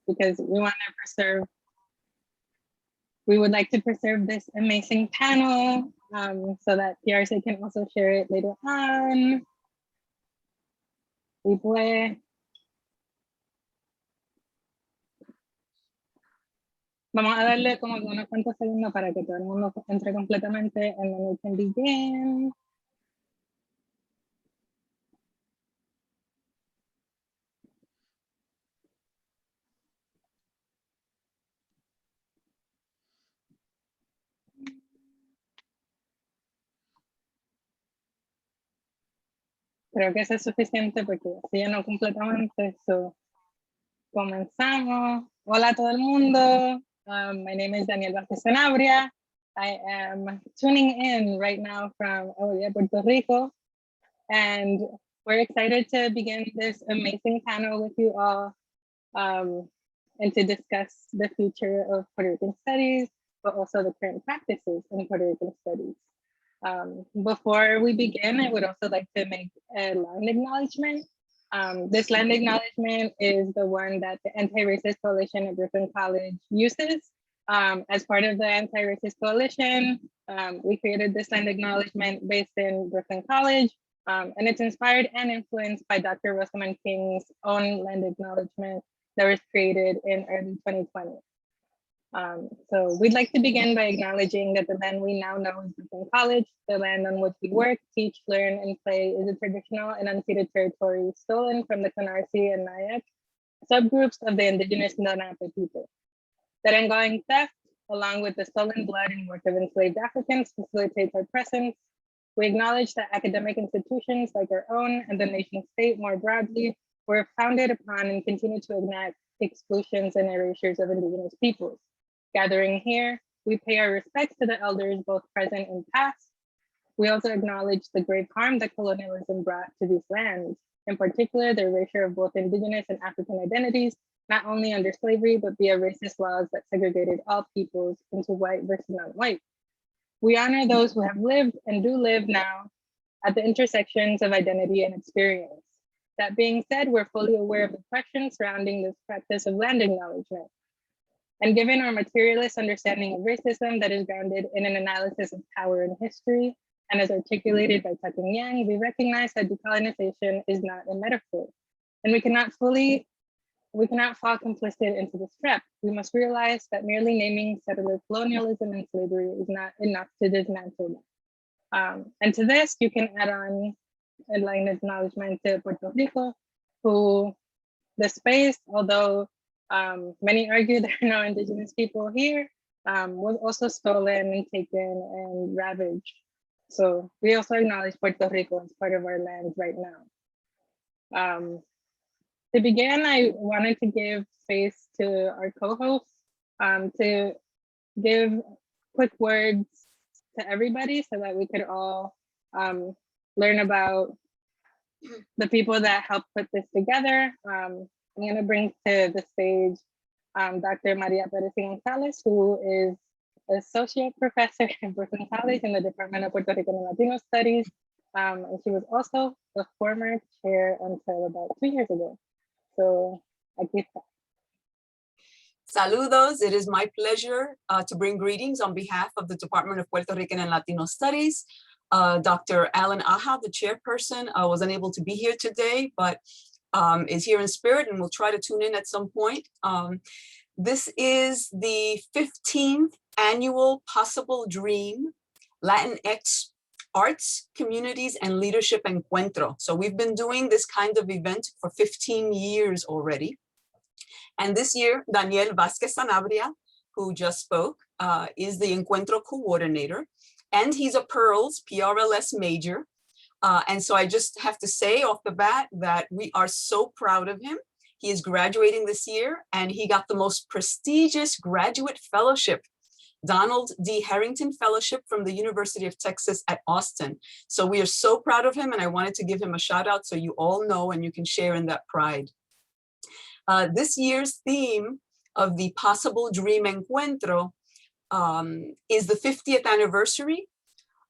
because we would like to preserve this amazing panel so that PRC can also share it later on. Y pues, vamos a darle como unos cuantos segundos para que todo el mundo entre completamente and then we can begin. Creo que eso es suficiente porque si ya no completamente, so comenzamos. Hola a todo el mundo. My name is Vásquez. I am tuning in right now from Puerto Rico, and we're excited to begin this amazing panel with you all and to discuss the future of Puerto Rican studies, but also the current practices in Puerto Rican studies. Before we begin, I would also like to make a land acknowledgement. This land acknowledgement is the one that the Anti-Racist Coalition at Brooklyn College uses. As part of the Anti-Racist Coalition, we created this land acknowledgement based in Brooklyn College, and it's inspired and influenced by Dr. Rosamund King's own land acknowledgement that was created in early 2020. So we'd like to begin by acknowledging that the land we now know is Brooklyn College. The land on which we work, teach, learn, and play is a traditional and unceded territory stolen from the Canarsie and Nyack subgroups of the indigenous Lenape people. That ongoing theft, along with the stolen blood and work of enslaved Africans, facilitates our presence. We acknowledge that academic institutions like our own and the nation state more broadly were founded upon and continue to enact exclusions and erasures of indigenous peoples. Gathering here, we pay our respects to the elders, both present and past. We also acknowledge the grave harm that colonialism brought to these lands, in particular, the erasure of both indigenous and African identities, not only under slavery, but via racist laws that segregated all peoples into white versus non-white. We honor those who have lived and do live now at the intersections of identity and experience. That being said, we're fully aware of the questions surrounding this practice of land acknowledgement. And given our materialist understanding of racism that is grounded in an analysis of power and history, and as articulated by Tuck and Yang, we recognize that decolonization is not a metaphor. And we cannot fall complicit into this trap. We must realize that merely naming settler colonialism and slavery is not enough to dismantle them. And to this, you can add on a line of acknowledgement to Puerto Rico, who the space, although many argue there are no indigenous people here, was also stolen and taken and ravaged. So we also acknowledge Puerto Rico as part of our land right now. To begin, I wanted to give space to our co-hosts to give quick words to everybody so that we could all learn about the people that helped put this together. I'm going to bring to the stage Dr. Maria Perez Gonzalez, who is associate professor at Brooklyn College in the Department of Puerto Rican and Latino Studies. And she was also the former chair until about 2 years ago. So, aquí está. Saludos, it is my pleasure to bring greetings on behalf of the Department of Puerto Rican and Latino Studies. Dr. Alan Aja, the chairperson, was unable to be here today, but is here in spirit and will try to tune in at some point. This is the 15th annual Possible Dream Latinx Arts, Communities, and Leadership Encuentro. So we've been doing this kind of event for 15 years already. And this year, Daniel Vásquez, who just spoke, is the Encuentro coordinator, and he's a PEARLS, PRLS major. And so I just have to say off the bat that we are so proud of him. He is graduating this year, and he got the most prestigious graduate fellowship, Donald D. Harrington Fellowship from the University of Texas at Austin. So we are so proud of him, and I wanted to give him a shout out so you all know and you can share in that pride. This year's theme of the Possible Dream Encuentro is the 50th anniversary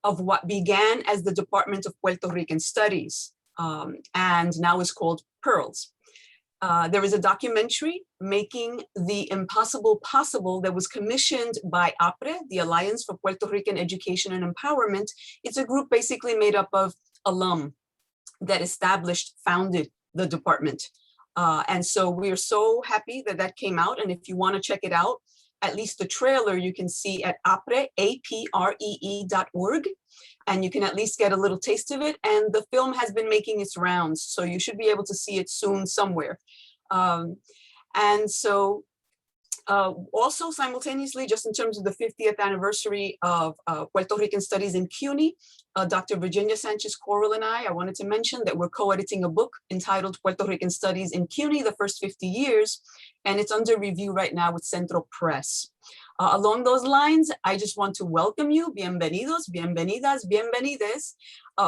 of what began as the Department of Puerto Rican Studies and now is called PEARLS. There is a documentary, Making the Impossible Possible, that was commissioned by APRE, the Alliance for Puerto Rican Education and Empowerment. It's a group basically made up of alum that founded the department. And so we are so happy that that came out. And if you want to check it out, at least the trailer you can see at APRE, APREE.org. And you can at least get a little taste of it. And the film has been making its rounds, so you should be able to see it soon somewhere. And so also simultaneously, just in terms of the 50th anniversary of Puerto Rican Studies in CUNY, Dr. Virginia Sanchez-Corral and I wanted to mention that we're co-editing a book entitled Puerto Rican Studies in CUNY, the First 50 Years, and it's under review right now with Centro Press. Along those lines, I just want to welcome you. Bienvenidos, bienvenidas, bienvenides.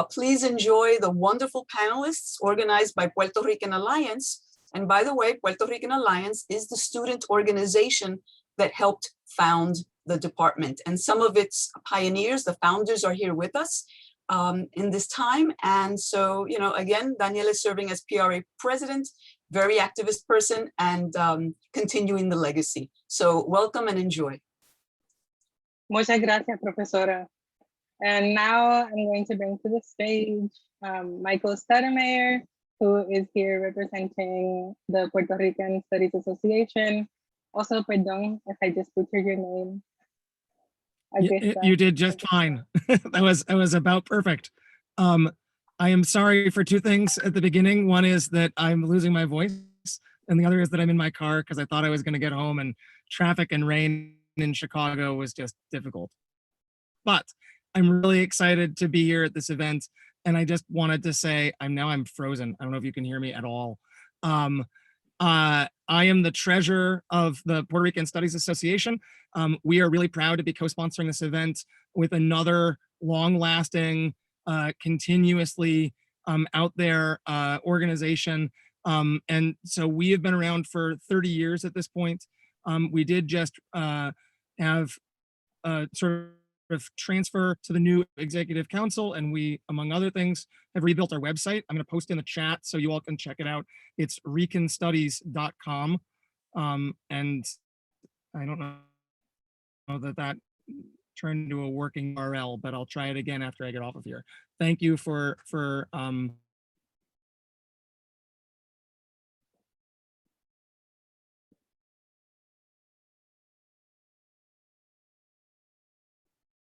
Please enjoy the wonderful panelists organized by Puerto Rican Alliance. And by the way, Puerto Rican Alliance is the student organization that helped found the department. And some of its pioneers, the founders, are here with us in this time. And so, you know, again, Daniel is serving as PRA president, very activist person, and continuing the legacy. So welcome and enjoy. Muchas gracias, profesora. And now I'm going to bring to the stage Michael Stuttermeyer, who is here representing the Puerto Rican Studies Association. Also, perdón if I just butchered your name. You did just fine. That was about perfect. I am sorry for two things at the beginning. One is that I'm losing my voice, and the other is that I'm in my car because I thought I was going to get home, and traffic and rain in Chicago was just difficult. But I'm really excited to be here at this event, and I just wanted to say I'm frozen. I don't know if you can hear me at all. I am the treasurer of the Puerto Rican Studies Association. We are really proud to be co-sponsoring this event with another long-lasting, continuously out there organization. And so we have been around for 30 years at this point. We did just have sort of transfer to the new executive council, and we, among other things, have rebuilt our website. I'm going to post in the chat so you all can check it out. It's ricanstudies.com. And I don't know that turned into a working URL, but I'll try it again after I get off of here. Thank you for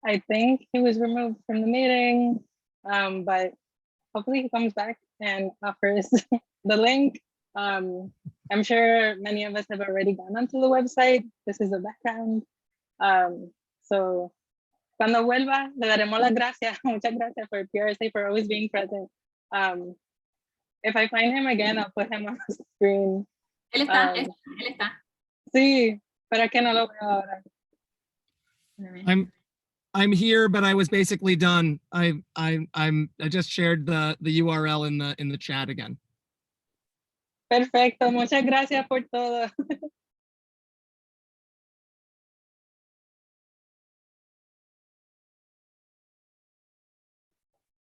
I think he was removed from the meeting, but hopefully he comes back and offers the link. I'm sure many of us have already gone onto the website. This is the background. So cuando vuelva, le daremos las gracias. Muchas gracias for PRSA for always being present. If I find him again, I'll put him on the screen. Él está. Sí, pero que no lo veo ahora. I'm here, but I was basically done. I just shared the URL in the chat again. Perfecto, muchas gracias por todo.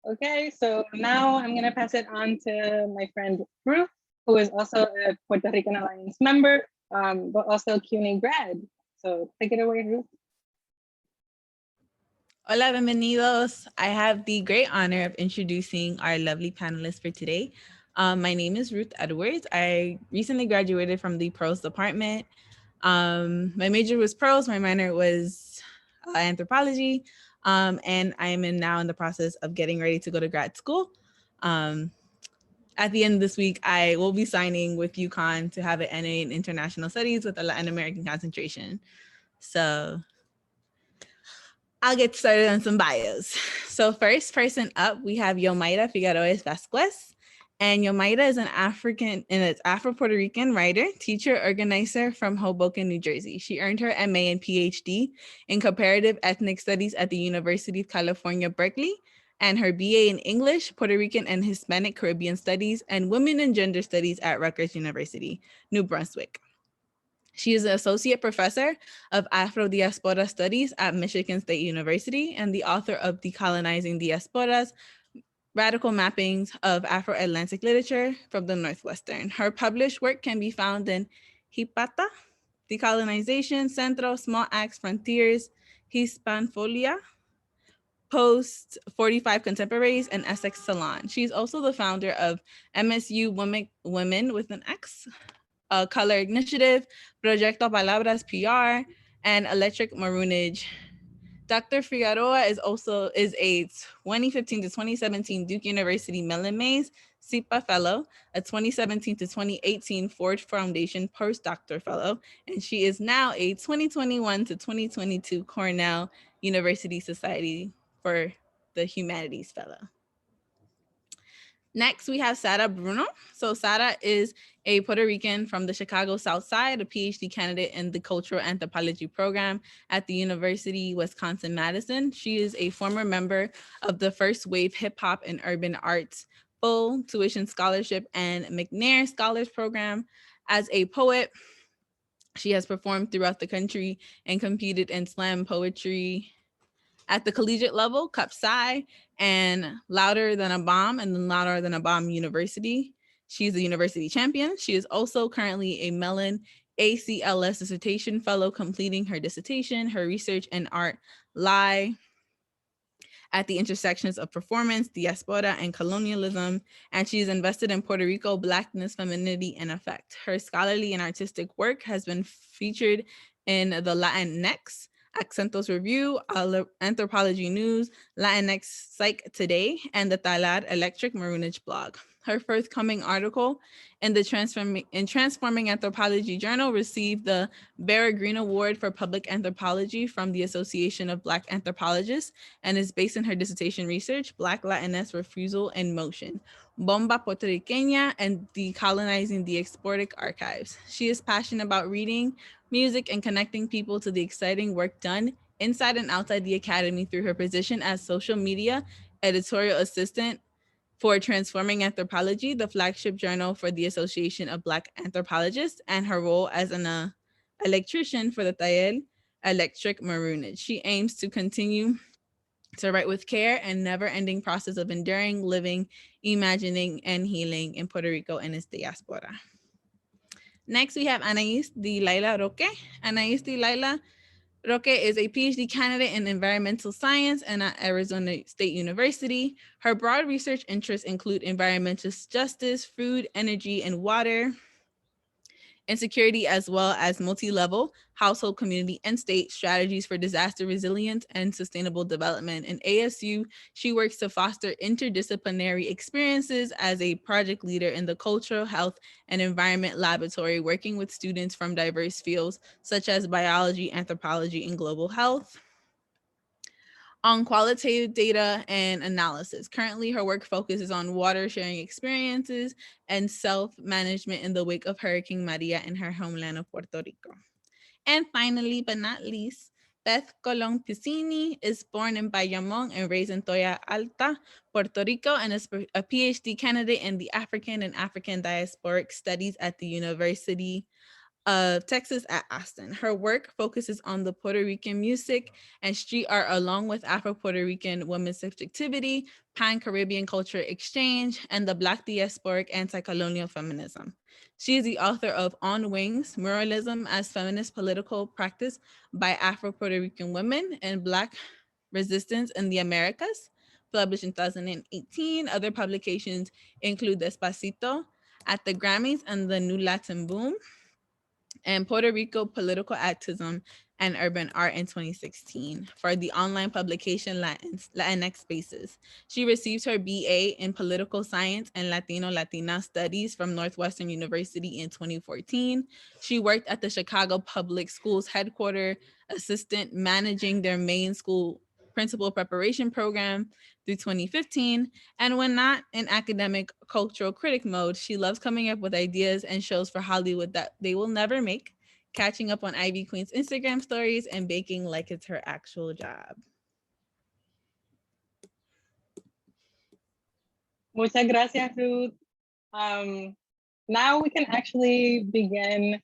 Okay, so now I'm going to pass it on to my friend Bruno, who is also a Puerto Rican Alliance member, but also CUNY grad. So take it away, Ruth. Hola, bienvenidos. I have the great honor of introducing our lovely panelists for today. My name is Ruth Edwards. I recently graduated from the prose department. My major was prose, my minor was anthropology, and I am now in the process of getting ready to go to grad school. At the end of this week, I will be signing with UConn to have an NA in International Studies with a Latin American concentration. So I'll get started on some bios. So first person up, we have Yomaira Figueroa Vásquez. And Yomaira is an Afro-Puerto Rican writer, teacher, organizer from Hoboken, New Jersey. She earned her MA and PhD in comparative ethnic studies at the University of California, Berkeley, and her BA in English, Puerto Rican and Hispanic Caribbean Studies, and Women and Gender Studies at Rutgers University, New Brunswick. She is an associate professor of Afro-Diaspora Studies at Michigan State University and the author of Decolonizing Diasporas, radical mappings of Afro-Atlantic literature from the Northwestern. Her published work can be found in Hipata, Decolonization, Centro, Small Acts, Frontiers, Hispanfolia, Post 45 Contemporaries, and Essex Salon. She's also the founder of MSU Women with an X, Color Initiative, Proyecto Palabras PR, and Electric Maroonage. Dr. Figueroa is a 2015 to 2017 Duke University Mellon Mays SIPA Fellow, a 2017 to 2018 Ford Foundation Postdoctoral Fellow, and she is now a 2021 to 2022 Cornell University Society for the Humanities Fellow. Next, we have Sara Bruno. So Sara is a Puerto Rican from the Chicago South Side, a PhD candidate in the Cultural Anthropology program at the University Wisconsin-Madison. She is a former member of the First Wave Hip Hop and Urban Arts Full Tuition Scholarship and McNair Scholars Program. As a poet, she has performed throughout the country and competed in slam poetry at the collegiate level, Cup Sci, and Louder Than a Bomb, and then Louder Than a Bomb University. She's a university champion. She is also currently a Mellon ACLS dissertation fellow, completing her dissertation. Her research and art lie at the intersections of performance, diaspora, and colonialism, and she is invested in Puerto Rico, Blackness, femininity, and effect. Her scholarly and artistic work has been featured in the Latinx, Accentos Review, Anthropology News, Latinx Psych Today, and the Talar Electric Maroonage blog. Her forthcoming article in the Transforming Anthropology Journal received the Barra Green Award for Public Anthropology from the Association of Black Anthropologists and is based in her dissertation research, Black Latinx Refusal in Motion, Bomba Puertorriqueña and Decolonizing the Exportic Archives. She is passionate about reading, music, and connecting people to the exciting work done inside and outside the academy through her position as social media editorial assistant for Transforming Anthropology, the flagship journal for the Association of Black Anthropologists, and her role as an electrician for the Taller Electric Maroonage. She aims to continue to write with care and never-ending process of enduring, living, imagining, and healing in Puerto Rico and its diaspora. Next, we have Anaís Delilah Roque. Anaís Delilah Roque is a PhD candidate in environmental science and at Arizona State University. Her broad research interests include environmental justice, food, energy, and water insecurity, as well as multi-level household, community, and state strategies for disaster resilience and sustainable development. In ASU, she works to foster interdisciplinary experiences as a project leader in the Cultural Health and Environment Laboratory, working with students from diverse fields such as biology, anthropology, and global health on qualitative data and analysis. Currently, her work focuses on water sharing experiences and self-management in the wake of Hurricane Maria in her homeland of Puerto Rico. And finally, but not least, Beth Colón Pizzini is born in Bayamón and raised in Toya Alta, Puerto Rico, and is a PhD candidate in the African and African Diasporic Studies at the University of Texas at Austin. Her work focuses on the Puerto Rican music and street art, along with Afro-Puerto Rican women's subjectivity, Pan-Caribbean culture exchange, and the Black diasporic anti-colonial feminism. She is the author of On Wings, Muralism as Feminist Political Practice by Afro-Puerto Rican Women and Black Resistance in the Americas, published in 2018. Other publications include Despacito, At the Grammys and the New Latin Boom, and Puerto Rico Political Activism and Urban Art in 2016 for the online publication Latinx Spaces. She received her BA in Political Science and Latina Studies from Northwestern University in 2014. She worked at the Chicago Public Schools headquarters, assistant managing their main school principal preparation program through 2015. And when not in academic cultural critic mode, she loves coming up with ideas and shows for Hollywood that they will never make, catching up on Ivy Queen's Instagram stories, and baking like it's her actual job. Muchas gracias, Ruth. Now we can actually begin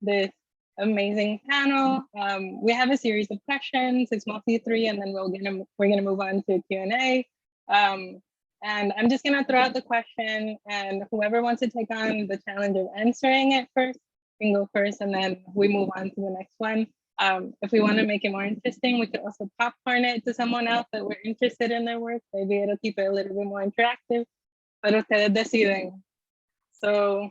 this amazing panel. We have a series of questions. It's mostly 3, and then we're gonna move on to Q&A. And I'm just gonna throw out the question, and whoever wants to take on the challenge of answering it first can go first, and then we move on to the next one. If we want to make it more interesting, we could also popcorn it to someone else that we're interested in their work. Maybe it'll keep it a little bit more interactive, but ustedes deciden. So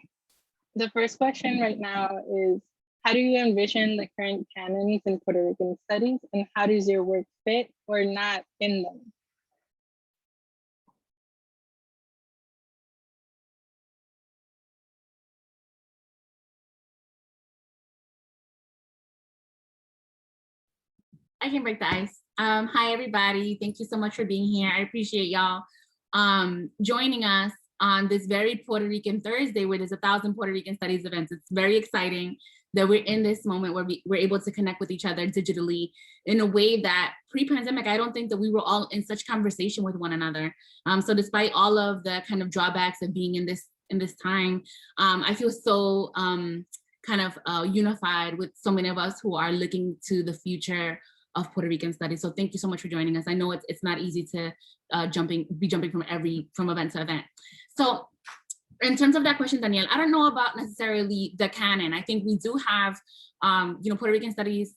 the first question right now is, how do you envision the current canons in Puerto Rican studies, and how does your work fit or not in them? I can break the ice. Hi, everybody. Thank you so much for being here. I appreciate y'all joining us on this very Puerto Rican Thursday where there's 1,000 Puerto Rican studies events. It's very exciting that we're in this moment where we're able to connect with each other digitally in a way that pre-pandemic, I don't think that we were all in such conversation with one another. So despite all of the kind of drawbacks of being in this time, I feel so unified with so many of us who are looking to the future of Puerto Rican studies. So thank you so much for joining us. I know it's not easy to be jumping from event to event. So in terms of that question, Danielle, I don't know about necessarily the canon. I think we do have, Puerto Rican studies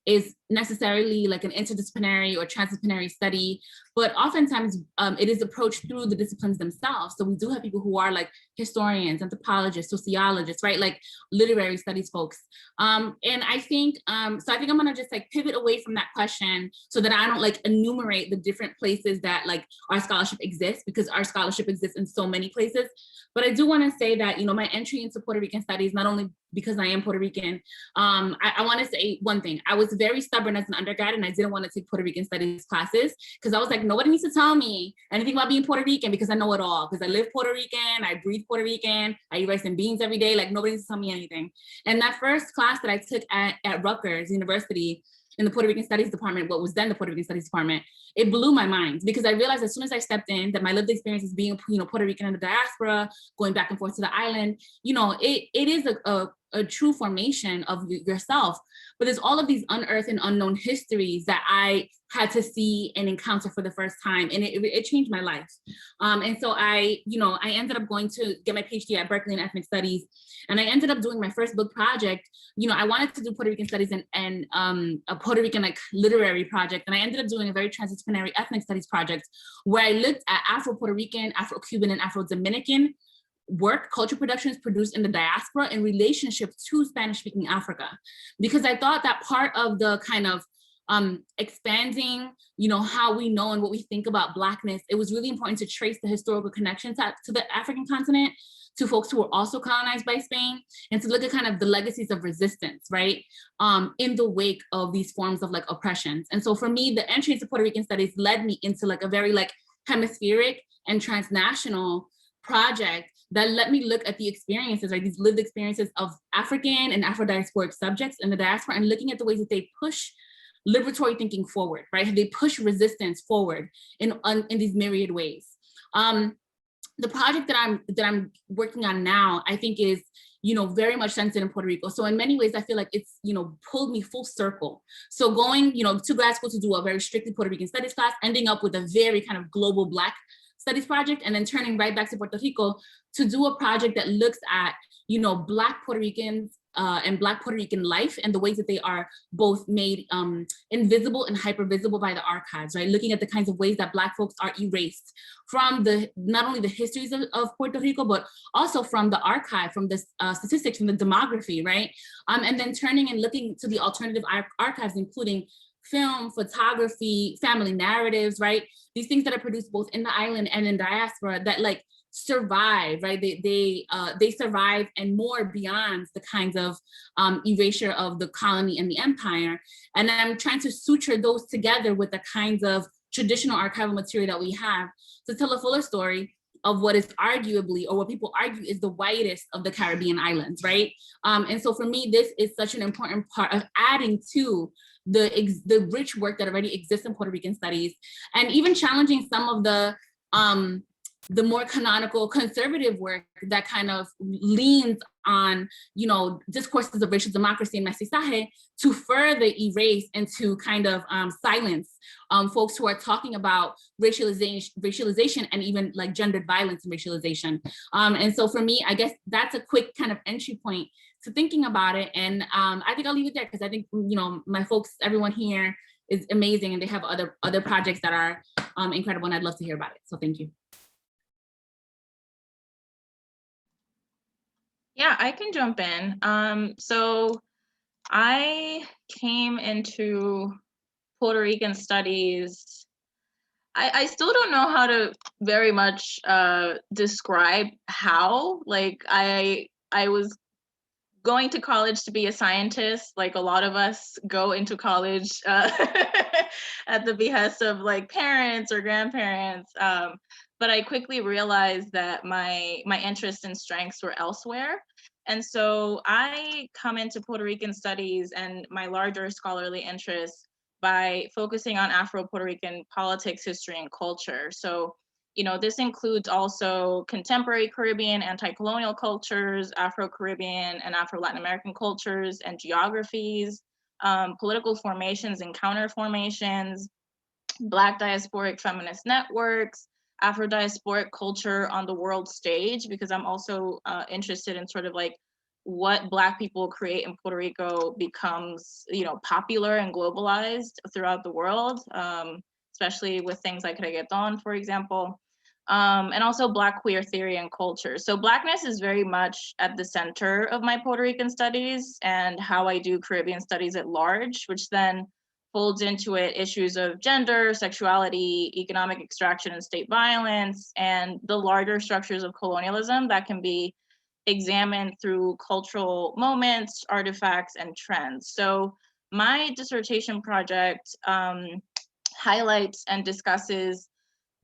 is necessarily like an interdisciplinary or transdisciplinary study, but oftentimes it is approached through the disciplines themselves. So we do have people who are like historians, anthropologists, sociologists, right? Like literary studies folks. And I think, I'm gonna just like pivot away from that question so that I don't like enumerate the different places that like our scholarship exists, because our scholarship exists in so many places. But I do wanna say that, my entry into Puerto Rican studies, not only because I am Puerto Rican, I wanna say one thing. I was very stubborn as an undergrad and I didn't wanna take Puerto Rican studies classes because I was like, nobody needs to tell me anything about being Puerto Rican because I know it all, because I live Puerto Rican, I breathe Puerto Rican, I eat rice and beans every day, like nobody needs to tell me anything. And that first class that I took at Rutgers University in the Puerto Rican Studies Department, what was then the Puerto Rican Studies Department, it blew my mind because I realized as soon as I stepped in that my lived experience is being, Puerto Rican in the diaspora, going back and forth to the island, it is a true formation of yourself, but there's all of these unearthed and unknown histories that I had to see and encounter for the first time, and it changed my life. And so I ended up going to get my PhD at Berkeley in ethnic studies, and I ended up doing my first book project. I wanted to do Puerto Rican studies and a Puerto Rican like literary project, and I ended up doing a very transdisciplinary ethnic studies project where I looked at Afro-Puerto Rican, Afro-Cuban, and Afro-Dominican work, culture productions produced in the diaspora in relationship to Spanish-speaking Africa. Because I thought that part of the kind of expanding, how we know and what we think about Blackness, it was really important to trace the historical connections to the African continent, to folks who were also colonized by Spain, and to look at kind of the legacies of resistance, right? In the wake of these forms of like oppressions. And so for me, the entry into Puerto Rican studies led me into like a very like hemispheric and transnational project that let me look at the experiences, right? These lived experiences of African and Afro-diasporic subjects in the diaspora, and looking at the ways that they push liberatory thinking forward, right? They push resistance forward in these myriad ways. The project that I'm working on now, I think is, very much centered in Puerto Rico. So in many ways, I feel like it's, pulled me full circle. So going, to grad school to do a very strictly Puerto Rican studies class, ending up with a very kind of global Black studies project, and then turning right back to Puerto Rico to do a project that looks at, Black Puerto Ricans and Black Puerto Rican life and the ways that they are both made invisible and hyper-visible by the archives, right? Looking at the kinds of ways that Black folks are erased from not only the histories of Puerto Rico, but also from the archive, from the statistics, from the demography, right? And then turning and looking to the alternative archives, including film, photography, family narratives, right? These things that are produced both in the island and in diaspora that like survive, right? They survive and more beyond the kinds of erasure of the colony and the empire. And I'm trying to suture those together with the kinds of traditional archival material that we have to tell a fuller story of what is arguably, or what people argue is the whitest of the Caribbean islands, right? And so for me, this is such an important part of adding to the rich work that already exists in Puerto Rican studies, and even challenging some of the more canonical conservative work that kind of leans on, discourses of racial democracy and mestizaje to further erase and to kind of silence folks who are talking about racialization and even like gendered violence and racialization. And so for me, I guess that's a quick kind of entry point to thinking about it. And I think I'll leave it there because I think, my folks, everyone here is amazing and they have other projects that are incredible, and I'd love to hear about it. So thank you. Yeah, I can jump in. So I came into Puerto Rican studies. I still don't know how to very much describe how. Like I was going to college to be a scientist, like a lot of us go into college at the behest of like parents or grandparents. But I quickly realized that my interests and strengths were elsewhere. And so I come into Puerto Rican studies and my larger scholarly interests by focusing on Afro-Puerto Rican politics, history, and culture. So, this includes also contemporary Caribbean anti-colonial cultures, Afro-Caribbean and Afro-Latin American cultures and geographies, political formations and counter formations, Black diasporic feminist networks, Afro-diasporic culture on the world stage, because I'm also interested in sort of like what Black people create in Puerto Rico becomes, popular and globalized throughout the world, especially with things like reggaeton, for example, and also Black queer theory and culture. So Blackness is very much at the center of my Puerto Rican studies and how I do Caribbean studies at large, which then folds into it issues of gender, sexuality, economic extraction and state violence, and the larger structures of colonialism that can be examined through cultural moments, artifacts, and trends. So my dissertation project highlights and discusses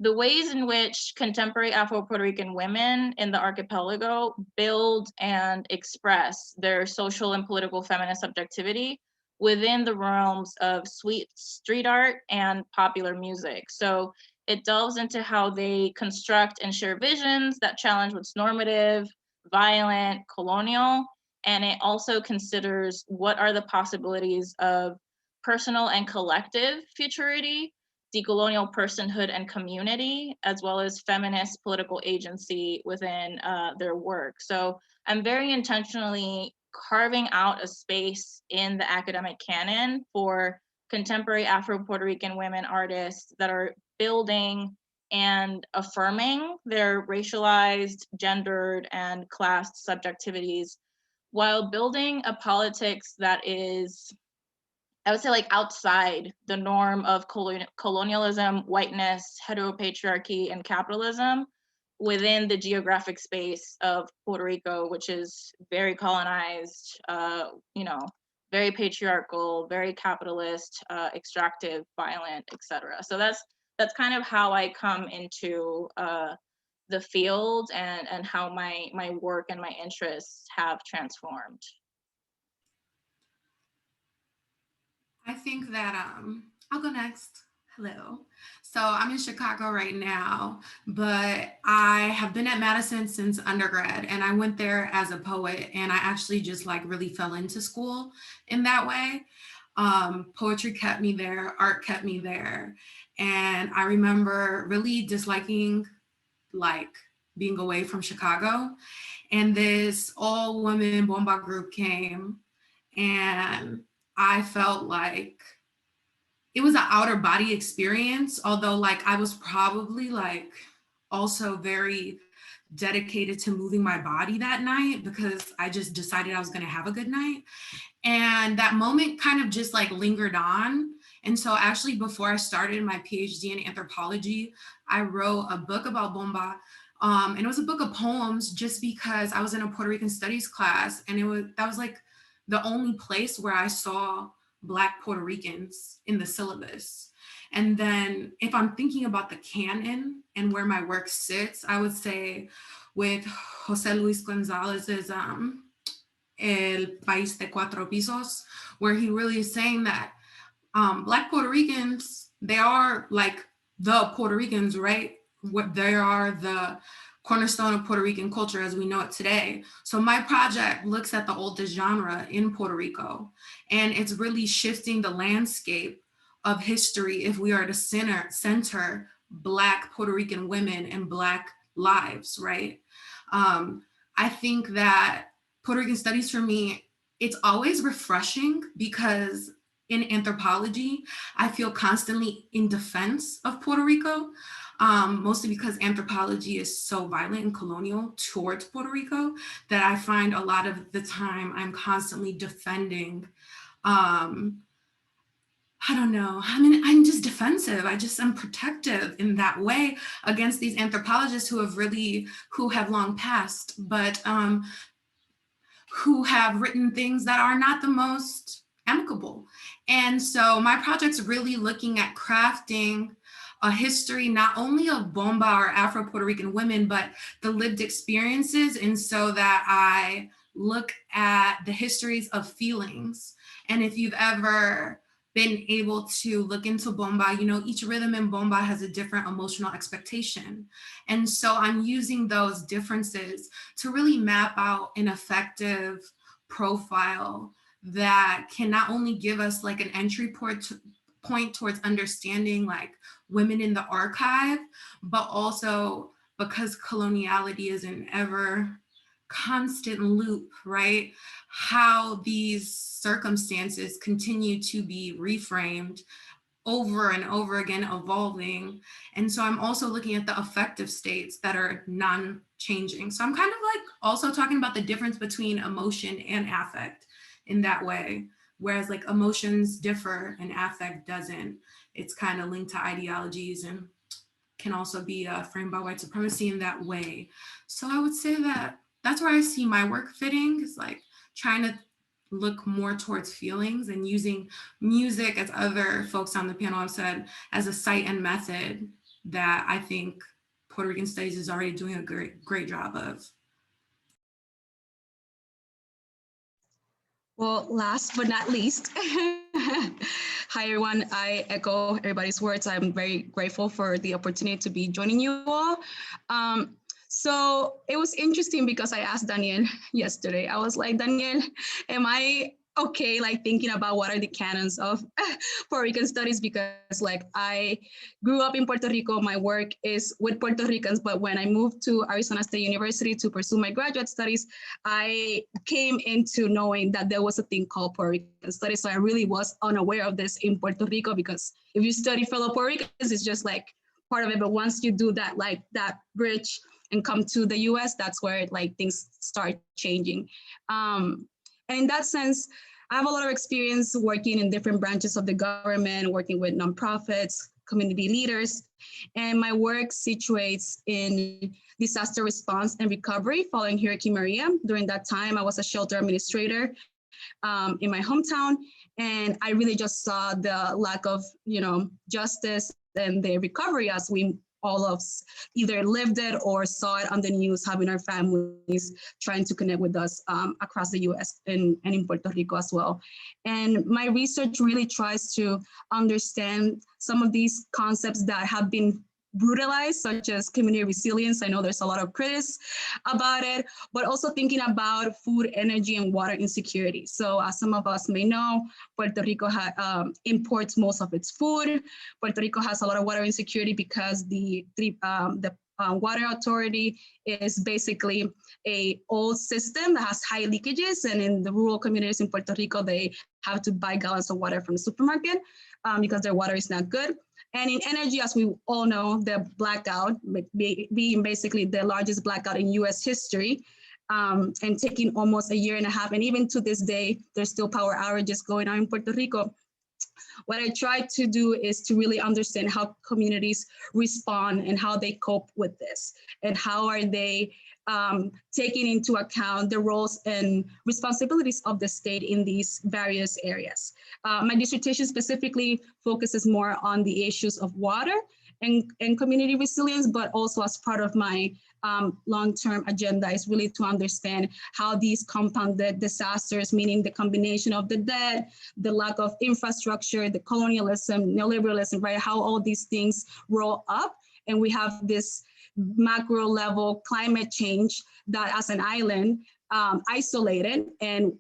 the ways in which contemporary Afro-Puerto Rican women in the archipelago build and express their social and political feminist subjectivity within the realms of street art and popular music. So it delves into how they construct and share visions that challenge what's normative, violent, colonial, and it also considers what are the possibilities of personal and collective futurity, decolonial personhood and community, as well as feminist political agency within their work. So I'm very intentionally carving out a space in the academic canon for contemporary Afro-Puerto Rican women artists that are building and affirming their racialized, gendered, and classed subjectivities while building a politics that is, I would say, like outside the norm of colonialism, whiteness, heteropatriarchy, and capitalism within the geographic space of Puerto Rico, which is very colonized, very patriarchal, very capitalist, extractive, violent, etc. So that's kind of how I come into the field and how my work and my interests have transformed. I think that I'll go next. Hello. So I'm in Chicago right now, but I have been at Madison since undergrad, and I went there as a poet, and I actually just like really fell into school in that way. Poetry kept me there, art kept me there. And I remember really disliking like being away from Chicago. And this all women bomba group came, and I felt like it was an outer body experience, although like I was probably like also very dedicated to moving my body that night because I just decided I was going to have a good night. And that moment kind of just like lingered on. And so actually before I started my PhD in anthropology, I wrote a book about bomba. And it was a book of poems just because I was in a Puerto Rican studies class, and that was like the only place where I saw Black Puerto Ricans in the syllabus. And then if I'm thinking about the canon and where my work sits, I would say with José Luis González's El País de Cuatro Pisos, where he really is saying that Black Puerto Ricans, they are like the Puerto Ricans, right? What they are the cornerstone of Puerto Rican culture as we know it today. So my project looks at the oldest genre in Puerto Rico, and it's really shifting the landscape of history if we are to center Black Puerto Rican women and Black lives, right? I think that Puerto Rican studies for me, it's always refreshing because in anthropology, I feel constantly in defense of Puerto Rico, mostly because anthropology is so violent and colonial towards Puerto Rico that I find a lot of the time I'm constantly defending, I don't know. I mean, I'm just defensive. I'm protective in that way against these anthropologists who have long passed, but who have written things that are not the most amicable. And so my project's really looking at crafting a history, not only of Bomba or Afro-Puerto Rican women, but the lived experiences. And so that I look at the histories of feelings. And if you've ever been able to look into Bomba, you know, each rhythm in Bomba has a different emotional expectation. And so I'm using those differences to really map out an effective profile that can not only give us like an entry point towards understanding like women in the archive, but also because coloniality is an ever constant loop, right? How these circumstances continue to be reframed over and over again, evolving. And so I'm also looking at the affective states that are non-changing. So I'm kind of like also talking about the difference between emotion and affect in that way. Whereas like emotions differ and affect doesn't. It's kind of linked to ideologies and can also be framed by white supremacy in that way. So I would say that that's where I see my work fitting, is like trying to look more towards feelings and using music, as other folks on the panel have said, as a site and method that I think Puerto Rican Studies is already doing a great job of. Well, last but not least, hi everyone. I echo everybody's words. I'm very grateful for the opportunity to be joining you all. So it was interesting because I asked Daniel yesterday, I was like, Daniel, am I okay, like thinking about what are the canons of Puerto Rican studies? Because like I grew up in Puerto Rico, my work is with Puerto Ricans, but when I moved to Arizona State University to pursue my graduate studies, I came into knowing that there was a thing called Puerto Rican studies. So I really was unaware of this in Puerto Rico, because if you study fellow Puerto Ricans, it's just like part of it. But once you do that, like that bridge and come to the US, that's where like things start changing. And in that sense, I have a lot of experience working in different branches of the government, working with nonprofits, community leaders, and my work situates in disaster response and recovery following Hurricane Maria. During that time, I was a shelter administrator in my hometown, and I really just saw the lack of, justice and the recovery as we all of us either lived it or saw it on the news, having our families trying to connect with us across the US and in Puerto Rico as well. And my research really tries to understand some of these concepts that have been brutalized, such as community resilience. I know there's a lot of criticism about it, but also thinking about food, energy, and water insecurity. So as some of us may know, Puerto Rico imports most of its food. Puerto Rico has a lot of water insecurity because the water authority is basically a old system that has high leakages, and in the rural communities in Puerto Rico, they have to buy gallons of water from the supermarket because their water is not good. And in energy, as we all know, the blackout being basically the largest blackout in US history, and taking almost a year and a half. And even to this day, there's still power outages going on in Puerto Rico. What I tried to do is to really understand how communities respond and how they cope with this, and how are they taking into account the roles and responsibilities of the state in these various areas. My dissertation specifically focuses more on the issues of water and community resilience, but also as part of my long-term agenda is really to understand how these compounded disasters, meaning the combination of the debt, the lack of infrastructure, the colonialism, neoliberalism, right? How all these things roll up, and we have this macro level climate change that as an island, isolated and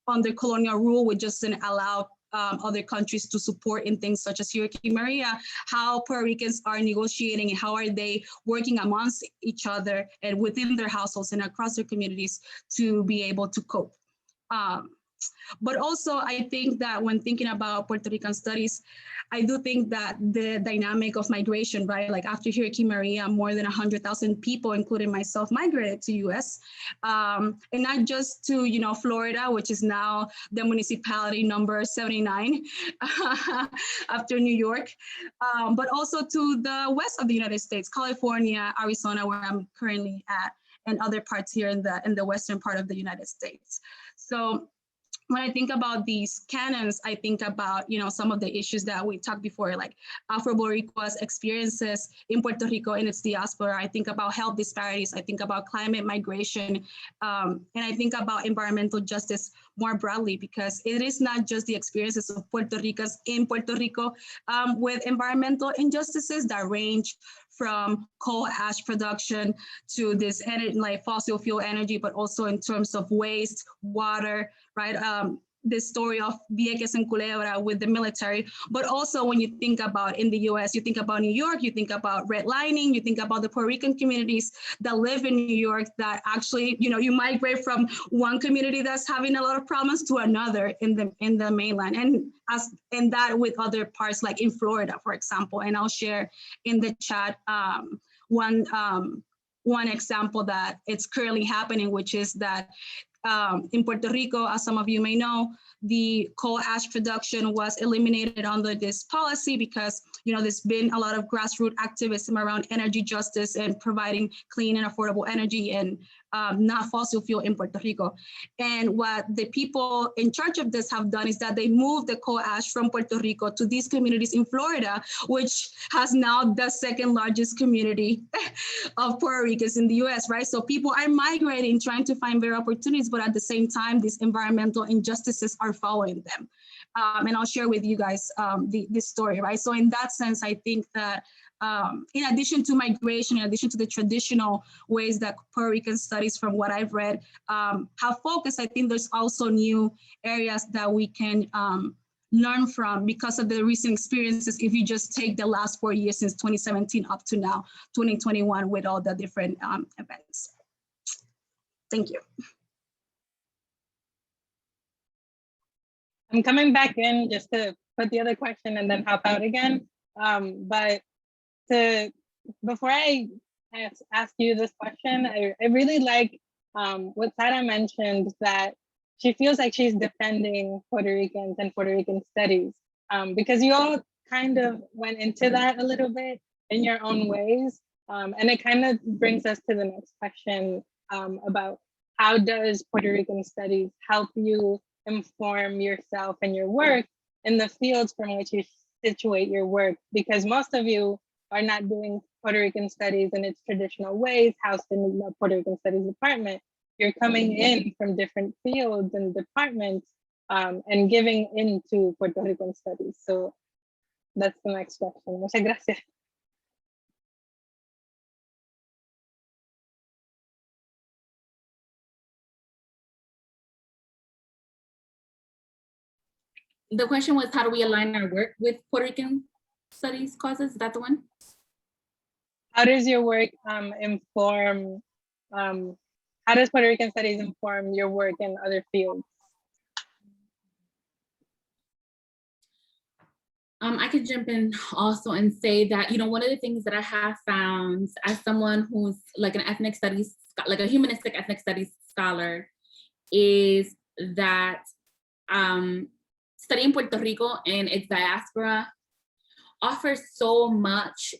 under colonial rule, we just didn't allow other countries to support in things such as Hurricane Maria, how Puerto Ricans are negotiating and how are they working amongst each other and within their households and across their communities to be able to cope. But also, I think that when thinking about Puerto Rican studies, I do think that the dynamic of migration, right? Like after Hurricane Maria, more than 100,000 people, including myself, migrated to US. And not just to, Florida, which is now the municipality number 79 after New York, but also to the west of the United States, California, Arizona, where I'm currently at, and other parts here in the western part of the United States. So when I think about these canons, I think about, some of the issues that we talked before, like Afro-Boricua's experiences in Puerto Rico and its diaspora. I think about health disparities. I think about climate migration. And I think about environmental justice more broadly, because it is not just the experiences of Puerto Ricans in Puerto Rico with environmental injustices that range from coal ash production to this like fossil fuel energy, but also in terms of waste, water, right? This story of Vieques and Culebra with the military, but also when you think about in the US, you think about New York, you think about redlining, you think about the Puerto Rican communities that live in New York that actually, you migrate from one community that's having a lot of problems to another in the mainland, and that with other parts like in Florida, for example. And I'll share in the chat one example that it's currently happening, which is that in Puerto Rico, as some of you may know, the coal ash production was eliminated under this policy because, there's been a lot of grassroots activism around energy justice and providing clean and affordable energy and not fossil fuel in Puerto Rico. And what the people in charge of this have done is that they moved the coal ash from Puerto Rico to these communities in Florida, which has now the second largest community of Puerto Ricans in the US, right? So people are migrating, trying to find better opportunities, but at the same time, these environmental injustices are following them. And I'll share with you guys this story, right? So in that sense, I think that in addition to migration, in addition to the traditional ways that Puerto Rican studies, from what I've read, have focused, I think there's also new areas that we can learn from because of the recent experiences. If you just take the last 4 years since 2017 up to now, 2021, with all the different events. Thank you. I'm coming back in just to put the other question and then hop out again. But before I ask you this question, I really like what Sarah mentioned, that she feels like she's defending Puerto Ricans and Puerto Rican studies, because you all kind of went into that a little bit in your own ways. And it kind of brings us to the next question about how does Puerto Rican studies help you inform yourself and your work in the fields from which you situate your work, because most of you are not doing Puerto Rican studies in its traditional ways, housed in the Puerto Rican Studies Department. You're coming in from different fields and departments and giving into Puerto Rican studies. So that's the next question. Muchas gracias. The question was, how do we align our work with Puerto Rican studies causes? Is that the one? How does your work inform, how does Puerto Rican studies inform your work in other fields? I could jump in also and say that, one of the things that I have found as someone who's like an ethnic studies, like a humanistic ethnic studies scholar, is that studying Puerto Rico and its diaspora offers so much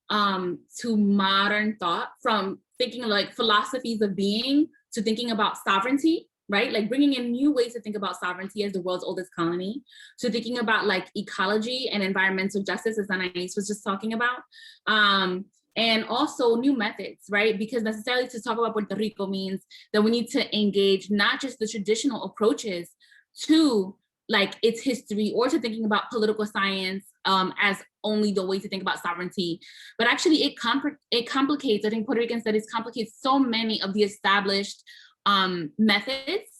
to modern thought, from thinking like philosophies of being to thinking about sovereignty, right? Like bringing in new ways to think about sovereignty as the world's oldest colony, to thinking about like ecology and environmental justice, as Anaís was just talking about. And also new methods, right? Because necessarily to talk about Puerto Rico means that we need to engage not just the traditional approaches to like its history or to thinking about political science as only the way to think about sovereignty, but actually it complicates, I think Puerto Rican studies complicates so many of the established methods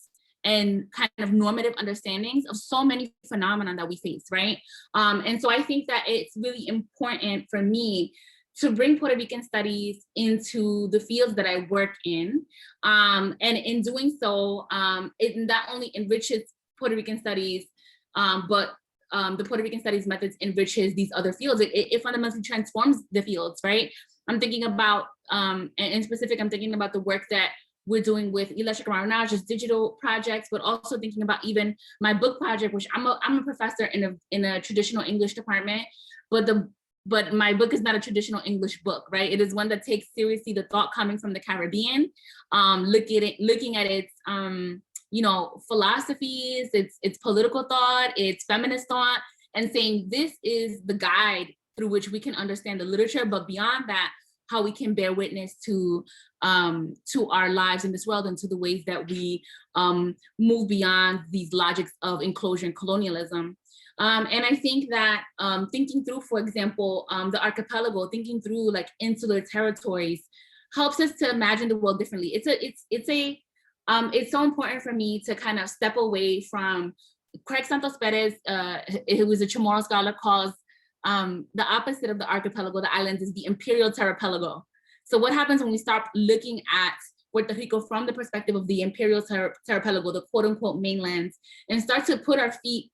and kind of normative understandings of so many phenomena that we face, right? And so I think that it's really important for me to bring Puerto Rican studies into the fields that I work in. And in doing so, it not only enriches Puerto Rican studies, but the Puerto Rican studies methods enriches these other fields. It fundamentally transforms the fields, right? I'm thinking about, in specific, I'm thinking about the work that we're doing with electric marinage's digital projects, but also thinking about even my book project, which I'm a professor in a traditional English department, but my book is not a traditional English book, right? It is one that takes seriously the thought coming from the Caribbean, looking at its philosophies, its political thought, its feminist thought, and saying this is the guide through which we can understand the literature, but beyond that, how we can bear witness to our lives in this world and to the ways that we move beyond these logics of enclosure and colonialism. And I think that thinking through, for example, the archipelago, thinking through like insular territories, helps us to imagine the world differently. It's so important for me to kind of step away from Craig Santos Perez, who was a Chamorro scholar, calls the opposite of the archipelago, the islands, is the imperial terrapelago. So what happens when we start looking at Puerto Rico from the perspective of the imperial terrapelago, the quote unquote mainlands, and start to put our feet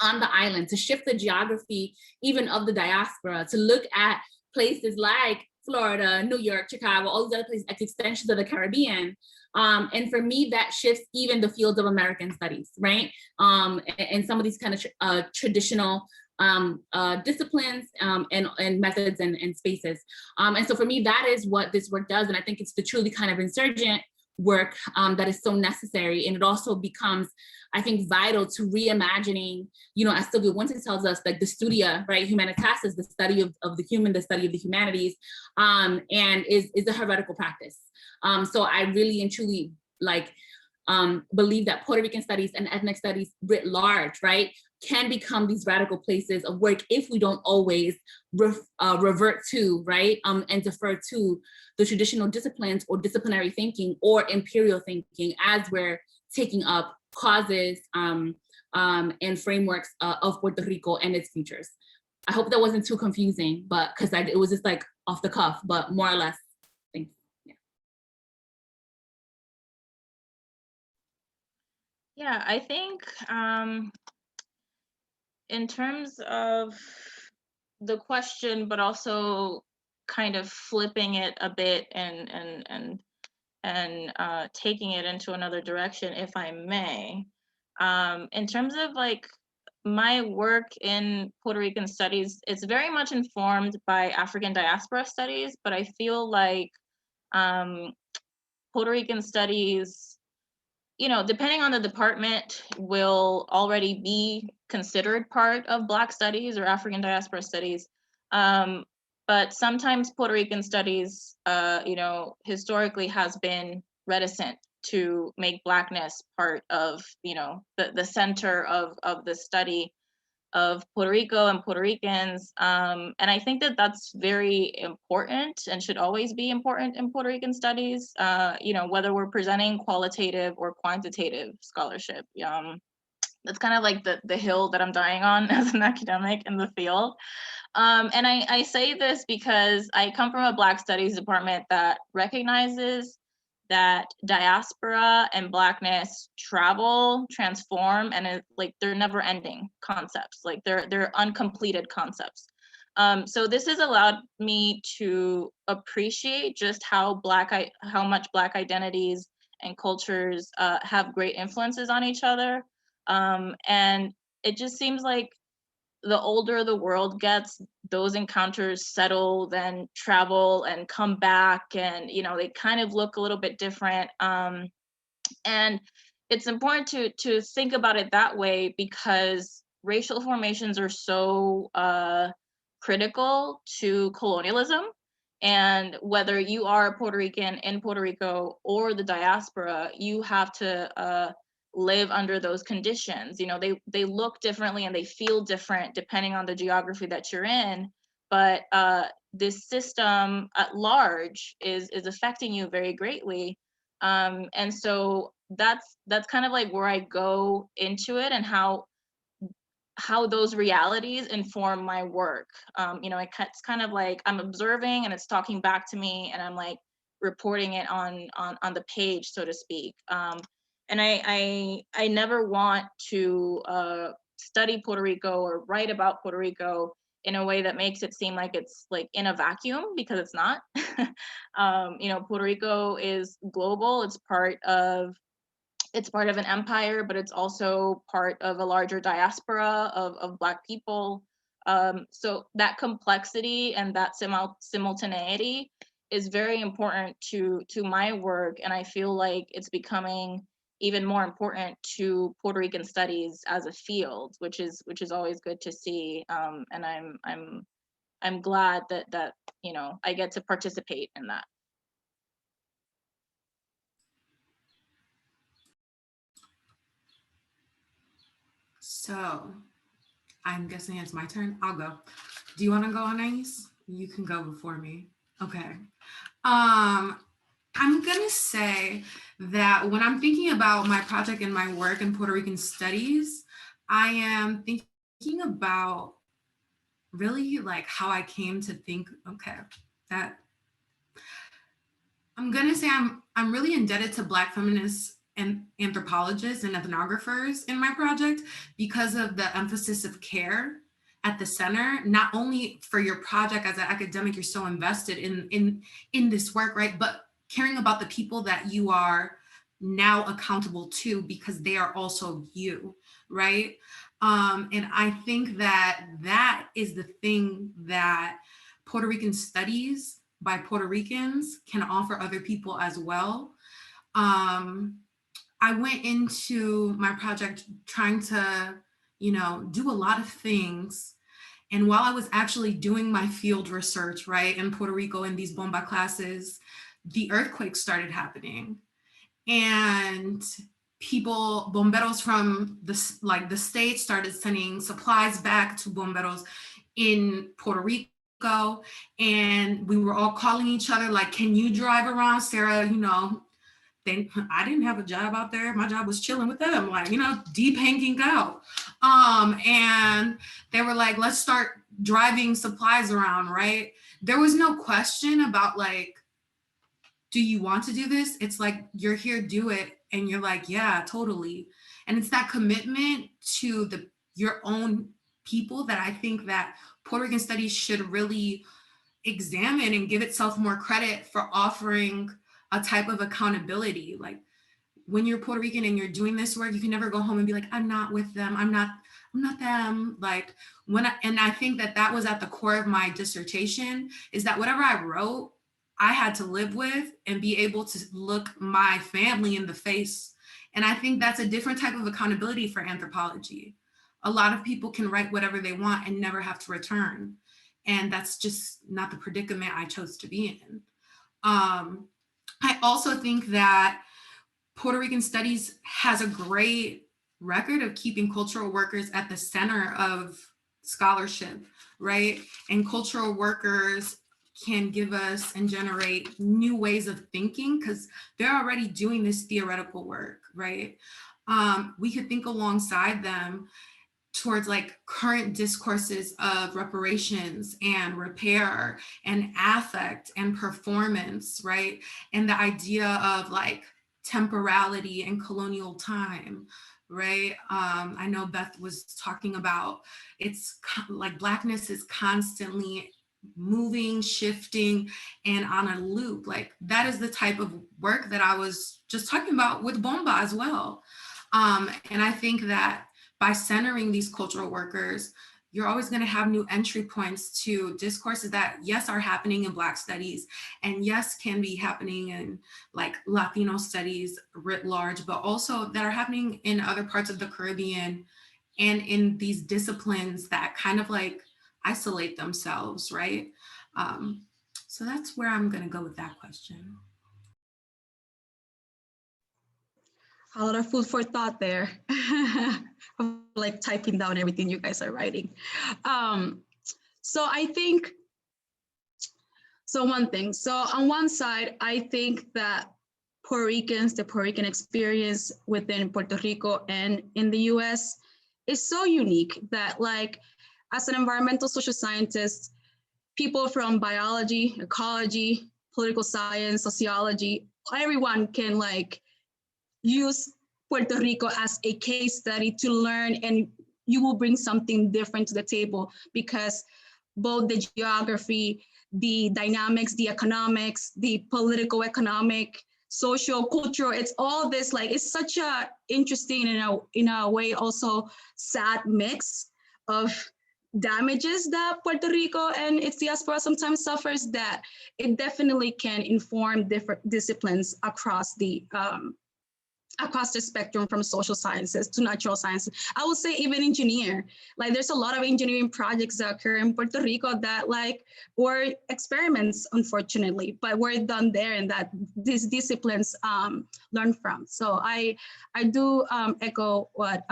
on the island, to shift the geography even of the diaspora, to look at places like Florida, New York, Chicago, all these other places as extensions of the Caribbean. And for me, that shifts even the fields of American studies, right? And some of these kind of traditional disciplines and methods and spaces. And so for me, that is what this work does. And I think it's the truly kind of insurgent work that is so necessary. And it also becomes, I think, vital to reimagining, as Sylvia Wynter tells us, like the studia, right? Humanitas is the study of the human, the study of the humanities, and is a heretical practice. So I really and truly believe that Puerto Rican studies and ethnic studies writ large, right, can become these radical places of work if we don't always revert to, right, and defer to the traditional disciplines or disciplinary thinking or imperial thinking as we're taking up causes and frameworks of Puerto Rico and its futures. I hope that wasn't too confusing, but because it was just like off the cuff, but more or less. Thanks. Yeah, I think in terms of the question, but also kind of flipping it a bit and taking it into another direction, if I may, in terms of like my work in Puerto Rican studies, it's very much informed by African diaspora studies, but I feel like Puerto Rican studies, depending on the department, will already be considered part of Black studies or African diaspora studies. But sometimes Puerto Rican studies, historically has been reticent to make Blackness part of, the center of the study of Puerto Rico and Puerto Ricans. And I think that that's very important and should always be important in Puerto Rican studies, whether we're presenting qualitative or quantitative scholarship. That's kind of like the hill that I'm dying on as an academic in the field. And I say this because I come from a Black studies department that recognizes that diaspora and Blackness travel, transform, and they're never ending concepts. Like they're uncompleted concepts. So this has allowed me to appreciate just how much Black identities and cultures have great influences on each other. And it just seems like the older the world gets, those encounters settle, then travel and come back, and they kind of look a little bit different. And it's important to think about it that way, because racial formations are so critical to colonialism. And whether you are a Puerto Rican in Puerto Rico or the diaspora, you have to live under those conditions. You know, they look differently and they feel different depending on the geography that you're in, but this system at large is affecting you very greatly. And so that's kind of like where I go into it, and how those realities inform my work. You know, it's kind of like I'm observing and it's talking back to me, and I'm like reporting it on the page, so to speak. And I never want to study Puerto Rico or write about Puerto Rico in a way that makes it seem like it's like in a vacuum, because it's not. You know, Puerto Rico is global. It's part of an empire, but it's also part of a larger diaspora of Black people. So that complexity and that simultaneity is very important to my work, and I feel like it's becoming even more important to Puerto Rican studies as a field, which is always good to see. And I'm glad that you know, I get to participate in that. So I'm guessing it's my turn. I'll go. Do you want to go, Anaís? You can go before me. Okay. I'm gonna say that when I'm thinking about my project and my work in Puerto Rican studies, I am thinking about really like how I came to think, okay, that I'm gonna say I'm really indebted to Black feminists and anthropologists and ethnographers in my project because of the emphasis of care at the center. Not only for your project as an academic, you're so invested in this work, right? But caring about the people that you are now accountable to, because they are also you, right? And I think that is the thing that Puerto Rican studies by Puerto Ricans can offer other people as well. I went into my project trying to, you know, do a lot of things. And while I was actually doing my field research, right, in Puerto Rico in these bomba classes, the earthquakes started happening. And people, bomberos from the state started sending supplies back to bomberos in Puerto Rico. And we were all calling each other like, can you drive around, Sarah? You know, I didn't have a job out there. My job was chilling with them, like, you know, deep hanging out. And they were like, let's start driving supplies around, right? There was no question about like, do you want to do this? It's like, you're here, do it. And you're like, yeah, totally. And it's that commitment to your own people that I think that Puerto Rican studies should really examine and give itself more credit for offering a type of accountability. Like when you're Puerto Rican and you're doing this work, you can never go home and be like, I'm not with them. I'm not them. Like and I think that was at the core of my dissertation, is that whatever I wrote, I had to live with and be able to look my family in the face. And I think that's a different type of accountability for anthropology. A lot of people can write whatever they want and never have to return. And that's just not the predicament I chose to be in. I also think that Puerto Rican studies has a great record of keeping cultural workers at the center of scholarship, right? And cultural workers can give us and generate new ways of thinking because they're already doing this theoretical work, right? We could think alongside them towards like current discourses of reparations and repair and affect and performance, right? And the idea of like temporality and colonial time, right? I know Beth was talking about, it's like Blackness is constantly moving, shifting, and on a loop. Like that is the type of work that I was just talking about with Bomba as well. And I think that by centering these cultural workers, you're always going to have new entry points to discourses that, yes, are happening in Black studies, and yes, can be happening in like Latino studies writ large, but also that are happening in other parts of the Caribbean and in these disciplines that kind of like isolate themselves, right? So that's where I'm going to go with that question. A lot of food for thought there. I'm like typing down everything you guys are writing. So I think, so one thing, so on one side, I think that Puerto Ricans, the Puerto Rican experience within Puerto Rico and in the US is so unique that, like, as an environmental social scientist, people from biology, ecology, political science, sociology, everyone can like use Puerto Rico as a case study to learn, and you will bring something different to the table because both the geography, the dynamics, the economics, the political, economic, social, cultural, it's all this, like, it's such a interesting, in a way, also sad mix of damages that Puerto Rico and its diaspora sometimes suffers, that it definitely can inform different disciplines across the spectrum, from social sciences to natural sciences. I would say even engineer, like there's a lot of engineering projects that occur in Puerto Rico that like were experiments, unfortunately, but were done there and that these disciplines learn from. So I do echo what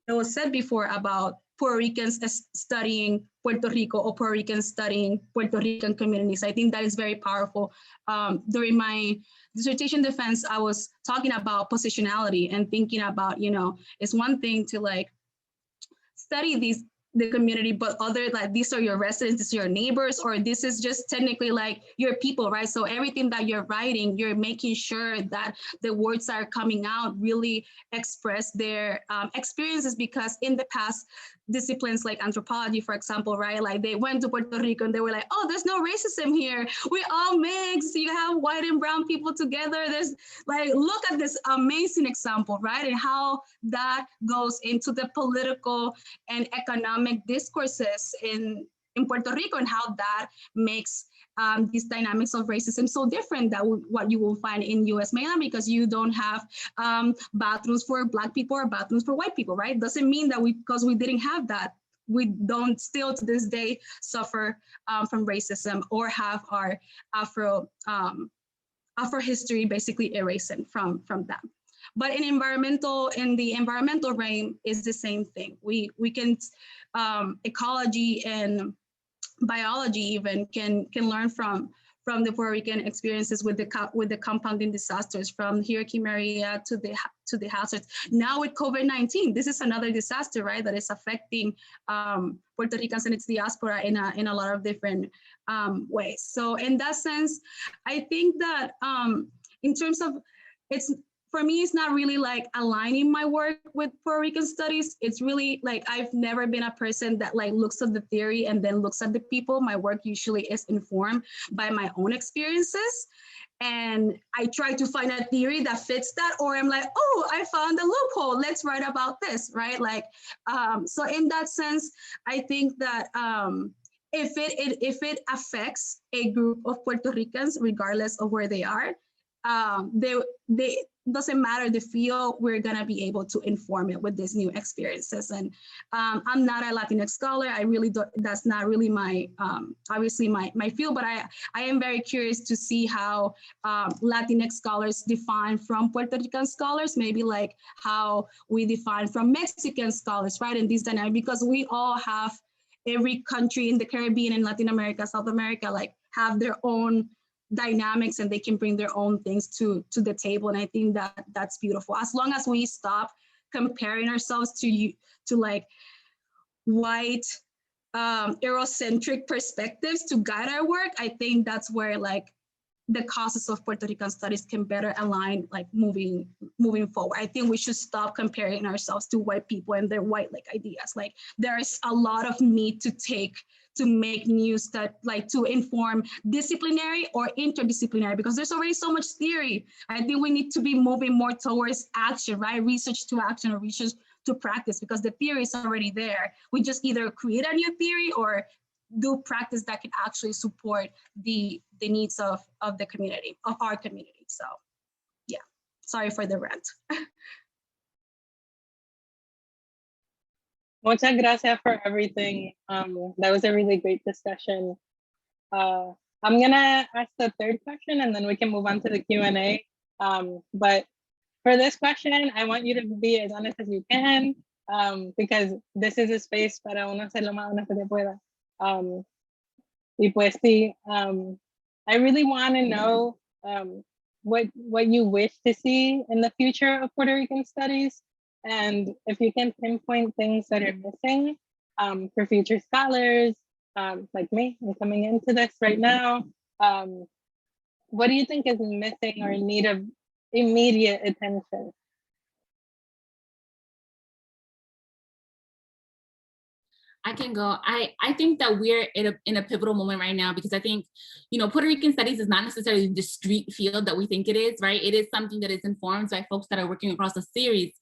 it was said before about Puerto Ricans studying Puerto Rico or Puerto Ricans studying Puerto Rican communities. I think that is very powerful. During my dissertation defense, I was talking about positionality and thinking about, you know, it's one thing to like study the community, but other, like, these are your residents, these are your neighbors, or this is just technically like your people, right? So everything that you're writing, you're making sure that the words that are coming out really express their experiences, because in the past, disciplines like anthropology, for example, right? Like they went to Puerto Rico and they were like, oh, there's no racism here. We all mix. You have white and brown people together. There's like, look at this amazing example, right? And how that goes into the political and economic discourses in Puerto Rico, and how that makes these dynamics of racism so different than what you will find in US mainland, because you don't have bathrooms for Black people or bathrooms for white people, right? Doesn't mean that because we didn't have that, we don't still to this day suffer from racism or have our Afro history basically erasing from them. But in the environmental realm is the same thing. We can, ecology and biology even can learn from the Puerto Rican experiences with the compounding disasters, from Hurricane Maria to the hazards. Now with COVID-19, this is another disaster, right? That is affecting Puerto Ricans and its diaspora in a lot of different ways. So in that sense, I think that in terms of for me, it's not really like aligning my work with Puerto Rican studies. It's really like, I've never been a person that like looks at the theory and then looks at the people. My work usually is informed by my own experiences. And I try to find a theory that fits that, or I'm like, oh, I found a loophole. Let's write about this, right? Like, so in that sense, I think that if it affects a group of Puerto Ricans, regardless of where they are, they doesn't matter the field, we're gonna be able to inform it with these new experiences. And I'm not a Latinx scholar. I really don't, that's not really my, obviously my field, but I am very curious to see how Latinx scholars define from Puerto Rican scholars, maybe like how we define from Mexican scholars, right? And these dynamics, because we all have, every country in the Caribbean and Latin America, South America, like have their own dynamics, and they can bring their own things to the table. And I think that that's beautiful. As long as we stop comparing ourselves to like white Eurocentric perspectives to guide our work, I think that's where like the causes of Puerto Rican studies can better align, like moving forward. I think we should stop comparing ourselves to white people and their white like ideas. Like there's a lot of meat to take to make news that like to inform disciplinary or interdisciplinary, because there's already so much theory. I think we need to be moving more towards action, right? Research to action or research to practice, because the theory is already there. We just either create a new theory or do practice that can actually support the needs of the community, of our community. So yeah, sorry for the rant. Muchas gracias for everything. That was a really great discussion. I'm gonna ask the third question and then we can move on to the Q&A. But for this question, I want you to be as honest as you can, because this is a space para uno ser lo más honesto que pueda. Y pues sí, I really want to know what you wish to see in the future of Puerto Rican studies, and if you can pinpoint things that are missing for future scholars like me, I'm coming into this right now. What do you think is missing or in need of immediate attention? I can go. I think that we're in a pivotal moment right now, because I think, Puerto Rican studies is not necessarily the discrete field that we think it is, right? It is something that is informed by folks that are working across a series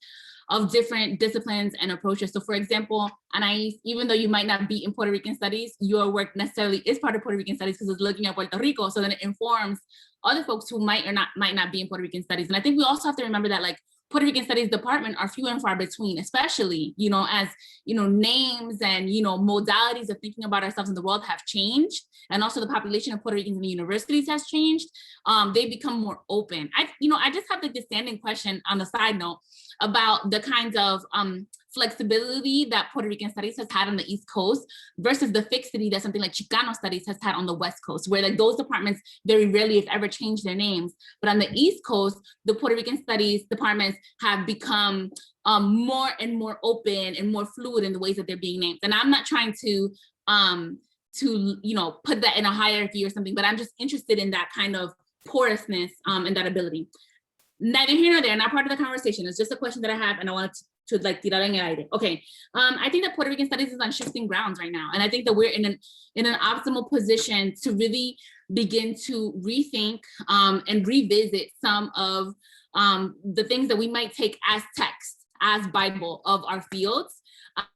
of different disciplines and approaches. So for example, Anaís, even though you might not be in Puerto Rican studies, your work necessarily is part of Puerto Rican studies because it's looking at Puerto Rico. So then it informs other folks who might not be in Puerto Rican studies. And I think we also have to remember that like Puerto Rican studies department are few and far between, especially, as, names and, modalities of thinking about ourselves in the world have changed. And also the population of Puerto Ricans in the universities has changed. They become more open. I just have like this standing question on the side note about the kinds of flexibility that Puerto Rican studies has had on the East Coast versus the fixity that something like Chicano studies has had on the West Coast, where like those departments very rarely, if ever, change their names. But on the East Coast, the Puerto Rican studies departments have become more and more open and more fluid in the ways that they're being named. And I'm not trying to put that in a hierarchy or something, but I'm just interested in that kind of porousness and that ability. Neither here nor there, not part of the conversation. It's just a question that I have, and I wanted to like tirar en el aire. Okay, I think that Puerto Rican studies is on shifting grounds right now, and I think that we're in an optimal position to really begin to rethink and revisit some of the things that we might take as text, as Bible of our fields.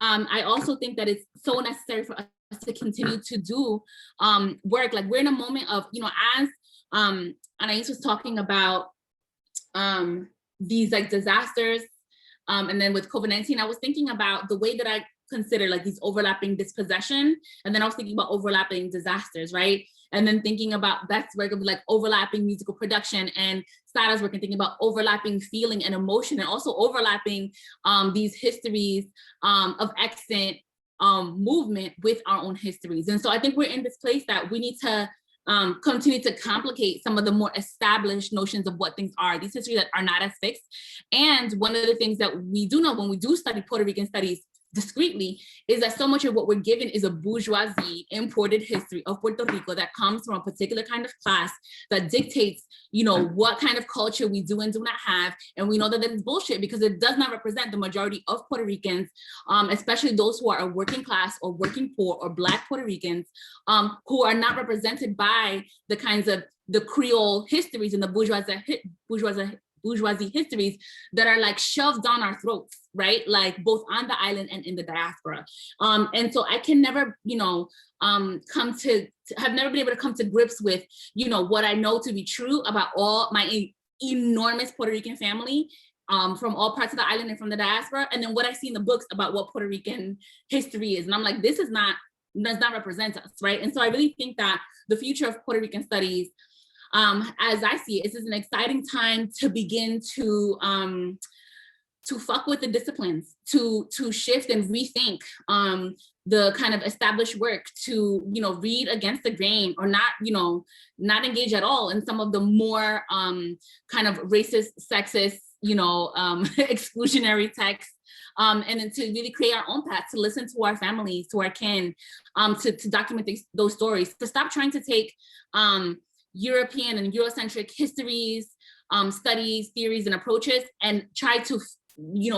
I also think that it's so necessary for us to continue to do work. Like we're in a moment of, as Anaís was talking about these like disasters, and then with COVID-19, I was thinking about the way that I consider like these overlapping dispossession, and then I was thinking about overlapping disasters, right? And then thinking about Beth's work of like overlapping musical production, and Sara's work and thinking about overlapping feeling and emotion, and also overlapping these histories of extant movement with our own histories. And so I think we're in this place that we need to continue to complicate some of the more established notions of what things are, these histories that are not as fixed. And one of the things that we do know when we do study Puerto Rican studies discreetly is that so much of what we're given is a bourgeoisie imported history of Puerto Rico that comes from a particular kind of class that dictates, what kind of culture we do and do not have. And we know that that is bullshit because it does not represent the majority of Puerto Ricans, especially those who are working class or working poor or Black Puerto Ricans, who are not represented by the kinds of the Creole histories and the bourgeoisie histories that are like shoved down our throats, right? Like both on the island and in the diaspora. And so I can never, have never been able to come to grips with, what I know to be true about all my enormous Puerto Rican family from all parts of the island and from the diaspora. And then what I see in the books about what Puerto Rican history is. And I'm like, does not represent us, right? And so I really think that the future of Puerto Rican studies, as I see it, this is an exciting time to begin to fuck with the disciplines, to shift and rethink the kind of established work, to read against the grain or not engage at all in some of the more kind of racist, sexist, exclusionary texts. And then to really create our own path, to listen to our families, to our kin, to document those stories, to stop trying to take European and Eurocentric histories, studies, theories, and approaches, and try to,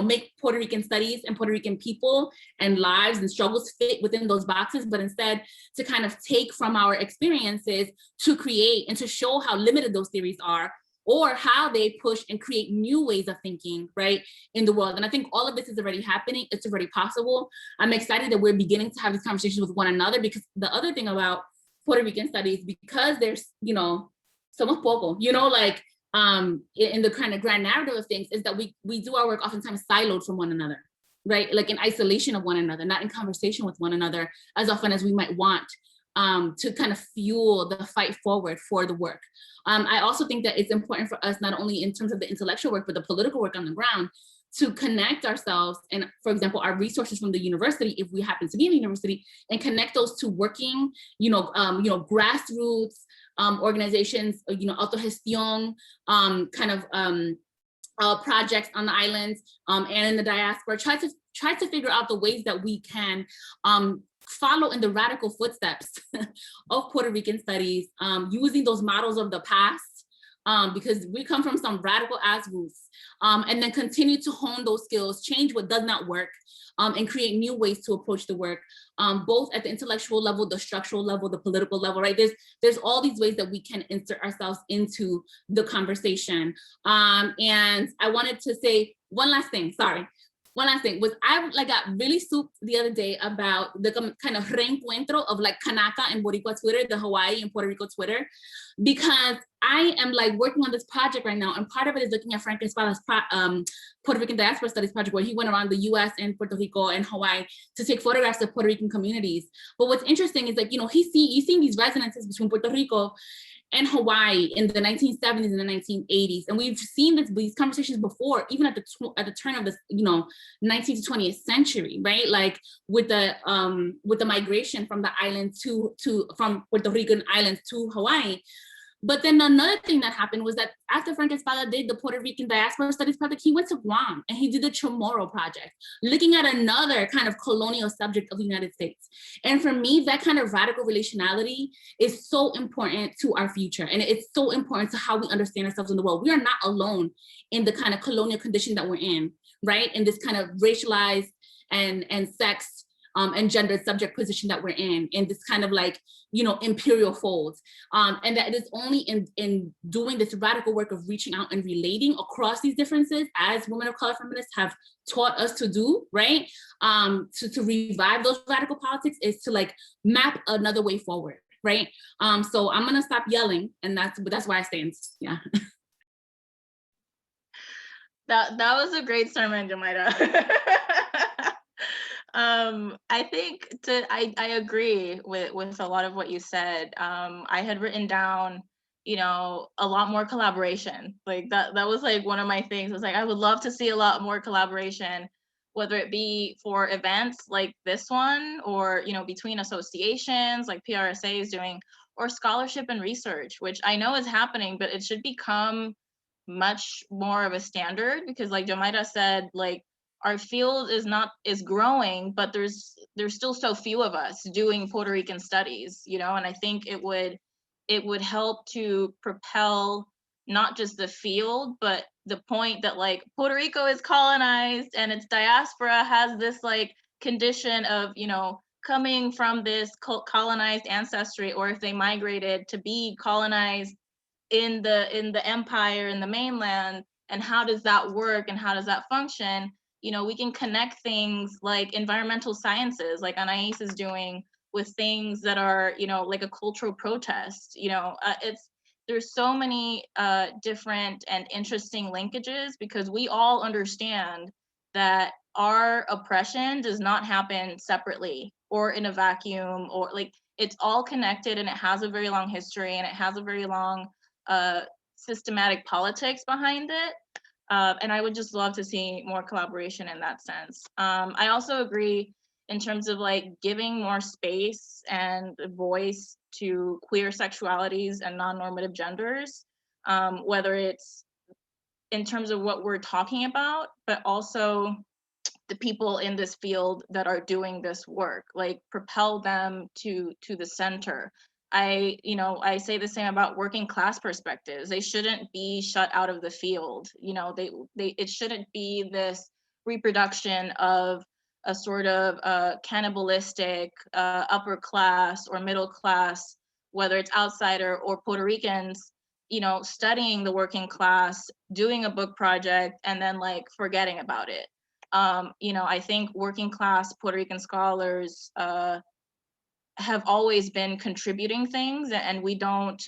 make Puerto Rican studies and Puerto Rican people and lives and struggles fit within those boxes, but instead to kind of take from our experiences to create and to show how limited those theories are, or how they push and create new ways of thinking, right, in the world. And I think all of this is already happening. It's already possible. I'm excited that we're beginning to have these conversations with one another, because the other thing about Puerto Rican studies, because there's, somos poco, in the kind of grand narrative of things, is that we do our work oftentimes siloed from one another, right? Like in isolation of one another, not in conversation with one another as often as we might want. to kind of fuel the fight forward for the work. I also think that it's important for us, not only in terms of the intellectual work, but the political work on the ground, to connect ourselves and, for example, our resources from the university, if we happen to be in the university, and connect those to working, grassroots organizations, autogestión, projects on the islands and in the diaspora. Try to figure out the ways that we can follow in the radical footsteps of Puerto Rican studies, using those models of the past, because we come from some radical ass roots, and then continue to hone those skills, change what does not work, and create new ways to approach the work, both at the intellectual level, the structural level, the political level, right? There's all these ways that we can insert ourselves into the conversation. And I wanted to say one last thing, was I got really souped the other day about the kind of reencuentro of like Kanaka and Boricua Twitter, the Hawaii and Puerto Rico Twitter, because I am like working on this project right now, and part of it is looking at Frank Espada's Puerto Rican Diaspora Studies project, where he went around the US and Puerto Rico and Hawaii to take photographs of Puerto Rican communities. But what's interesting is like, you've seen these resonances between Puerto Rico and Hawaii in the 1970s and the 1980s. And we've seen these conversations before, even at the turn of the 19th to 20th century, right? Like with the migration from the island from Puerto Rican islands to Hawaii. But then another thing that happened was that after Frank Espada did the Puerto Rican Diaspora Studies project, he went to Guam and he did the Chamorro project, looking at another kind of colonial subject of the United States. And for me, that kind of radical relationality is so important to our future. And it's so important to how we understand ourselves in the world. We are not alone in the kind of colonial condition that we're in, right? In this kind of racialized and sexed and gendered subject position that we're in this kind of like, imperial folds. And that it is only in doing this radical work of reaching out and relating across these differences, as women of color feminists have taught us to do, right? To revive those radical politics is to like map another way forward, right? So I'm gonna stop yelling, and that's why I stand, yeah. That was a great sermon, Yomaira. I think I agree with a lot of what you said. I had written down, a lot more collaboration. Like that was like one of my things. Was like, I would love to see a lot more collaboration, whether it be for events like this one, or, between associations like PRSA is doing, or scholarship and research, which I know is happening, but it should become much more of a standard, because like Yomaira said, like, our field is growing, but there's still so few of us doing Puerto Rican studies, and I think it would help to propel not just the field, but the point that like Puerto Rico is colonized and its diaspora has this like condition of, coming from this colonized ancestry, or if they migrated to be colonized in the empire, in the mainland, and how does that work and how does that function? We can connect things like environmental sciences, like Anaís is doing, with things that are, like a cultural protest. There's so many different and interesting linkages, because we all understand that our oppression does not happen separately or in a vacuum, or like it's all connected, and it has a very long history, and it has a very long systematic politics behind it. And I would just love to see more collaboration in that sense. I also agree in terms of like giving more space and voice to queer sexualities and non-normative genders, whether it's in terms of what we're talking about, but also the people in this field that are doing this work, like propel them to the center. I say the same about working class perspectives. They shouldn't be shut out of the field. It shouldn't be this reproduction of a sort of cannibalistic upper class or middle class, whether it's outsider or Puerto Ricans, studying the working class, doing a book project, and then like forgetting about it. I think working class Puerto Rican scholars have always been contributing things, and we don't,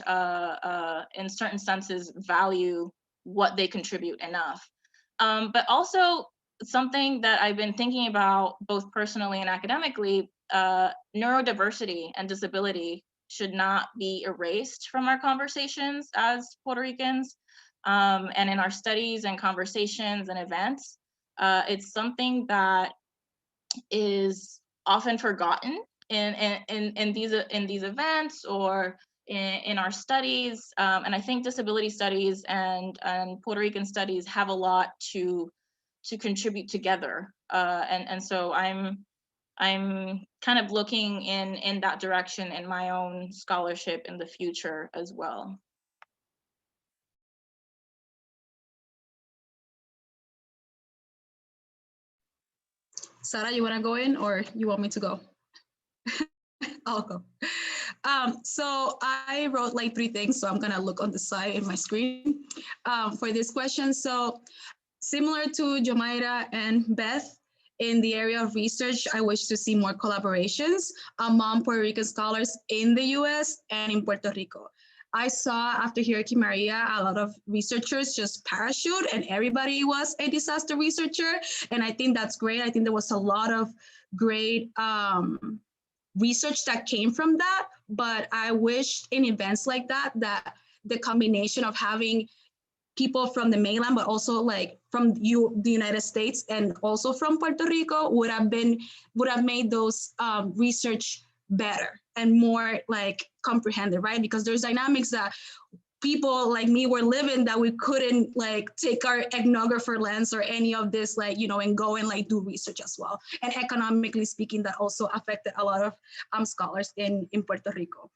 in certain senses, value what they contribute enough. But also something that I've been thinking about both personally and academically, neurodiversity and disability should not be erased from our conversations as Puerto Ricans, and in our studies and conversations and events. It's something that is often forgotten in these events or in our studies, and I think disability studies and Puerto Rican studies have a lot to contribute together, and so I'm kind of looking in that direction in my own scholarship in the future as well. Sarah, you want to go in or you want me to go? I'll go. So I wrote like 3 things, so I'm gonna look on the side in my screen for this question. So similar to Yomaira and Beth, in the area of research, I wish to see more collaborations among Puerto Rican scholars in the US and in Puerto Rico. I saw after Hurricane Maria, a lot of researchers just parachute and everybody was a disaster researcher. And I think that's great. I think there was a lot of great research that came from that. But I wish in events like that, that the combination of having people from the mainland, but also like from the United States and also from Puerto Rico would have made those research better and more like comprehended, right? Because there's dynamics that people like me were living that we couldn't like take our ethnographer lens or any of this, like, you know, and go and like do research as well. And economically speaking, that also affected a lot of scholars in Puerto Rico.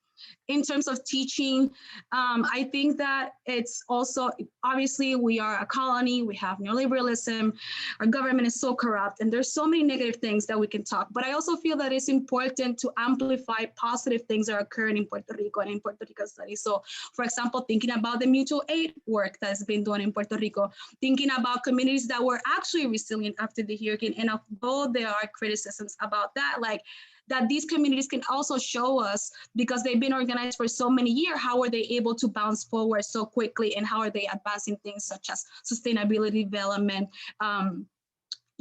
In terms of teaching, I think that it's also, obviously we are a colony, we have neoliberalism, our government is so corrupt, and there's so many negative things that we can talk, but I also feel that it's important to amplify positive things that are occurring in Puerto Rico and in Puerto Rico studies. So for example, thinking about the mutual aid work that's been done in Puerto Rico, thinking about communities that were actually resilient after the hurricane, and although there are criticisms about that, like, that these communities can also show us, because they've been organized for so many years, how are they able to bounce forward so quickly, and how are they advancing things such as sustainability development,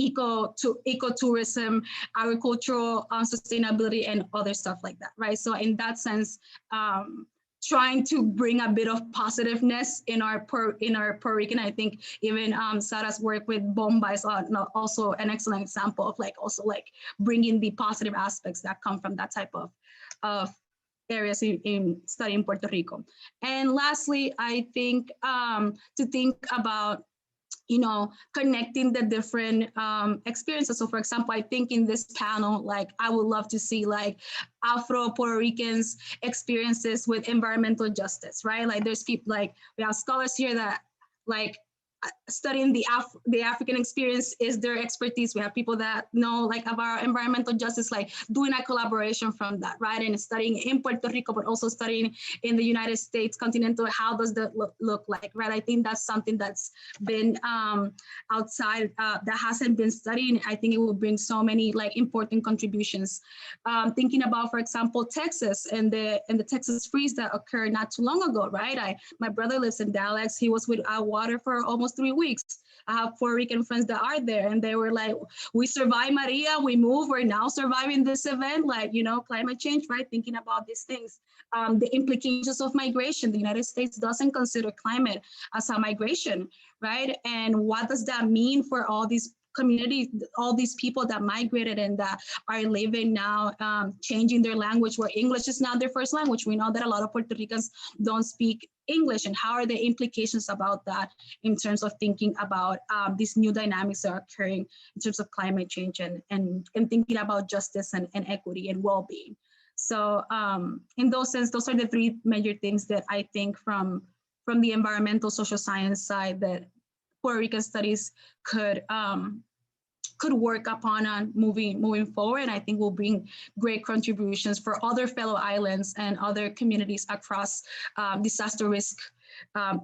ecotourism, agricultural sustainability, and other stuff like that, right? So in that sense, trying to bring a bit of positiveness in our Puerto Rican, I think even Sarah's work with Bomba is also an excellent example of like also like bringing the positive aspects that come from that type of areas in studying Puerto Rico. And lastly, I think to think about, you know, connecting the different experiences. So for example, I think in this panel, like I would love to see like Afro-Puerto Ricans experiences with environmental justice, right? Like there's people, like we have scholars here that like studying the African experience is their expertise. We have people that know like about environmental justice, like doing a collaboration from that, right? And studying in Puerto Rico, but also studying in the United States continental, how does that look like, right? I think that's something that's been outside, that hasn't been studied. I think it will bring so many like important contributions. Thinking about, for example, Texas and the Texas freeze that occurred not too long ago, right? My brother lives in Dallas. He was without water for almost 3 weeks. I have Puerto Rican friends that are there, and they were like, we survived Maria, we moved, we're now surviving this event, like, you know, climate change, right? Thinking about these things. The implications of migration. The United States doesn't consider climate as a migration, right? And what does that mean for all these communities, all these people that migrated and that are living now, changing their language, where English is not their first language. We know that a lot of Puerto Ricans don't speak English, and how are the implications about that in terms of thinking about these new dynamics that are occurring in terms of climate change and thinking about justice and equity and well-being. So in those sense, those are the 3 major things that I think from the environmental social science side that Puerto Rican studies could work upon on moving forward, and I think will bring great contributions for other fellow islands and other communities across disaster risk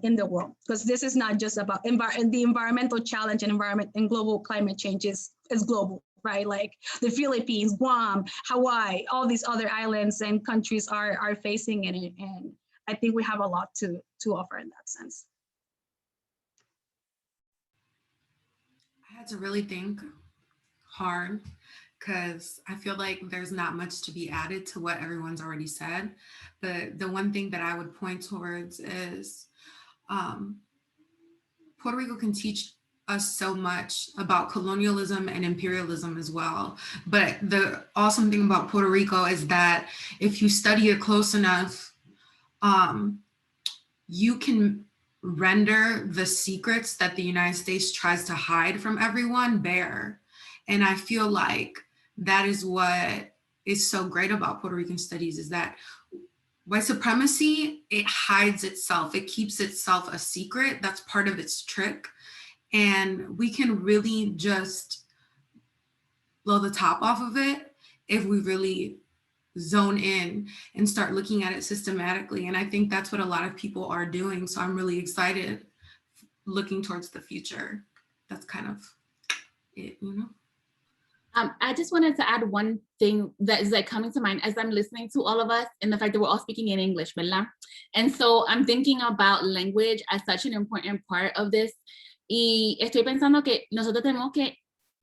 in the world. Because this is not just about the environmental challenge and environment and global climate change is global, right? Like the Philippines, Guam, Hawaii, all these other islands and countries are facing it, and I think we have a lot to offer in that sense. I had to really think hard because I feel like there's not much to be added to what everyone's already said. But the one thing that I would point towards is Puerto Rico can teach us so much about colonialism and imperialism as well. But the awesome thing about Puerto Rico is that if you study it close enough, you can render the secrets that the United States tries to hide from everyone bare. And I feel like that is what is so great about Puerto Rican studies, is that white supremacy, it hides itself. It keeps itself a secret. That's part of its trick. And we can really just blow the top off of it if we really zone in and start looking at it systematically. And I think that's what a lot of people are doing. So I'm really excited looking towards the future. That's kind of it, you know? I just wanted to add one thing that is like coming to mind as I'm listening to all of us, and the fact that we're all speaking in English, ¿verdad? And so I'm thinking about language as such an important part of this. Y estoy pensando que nosotros tenemos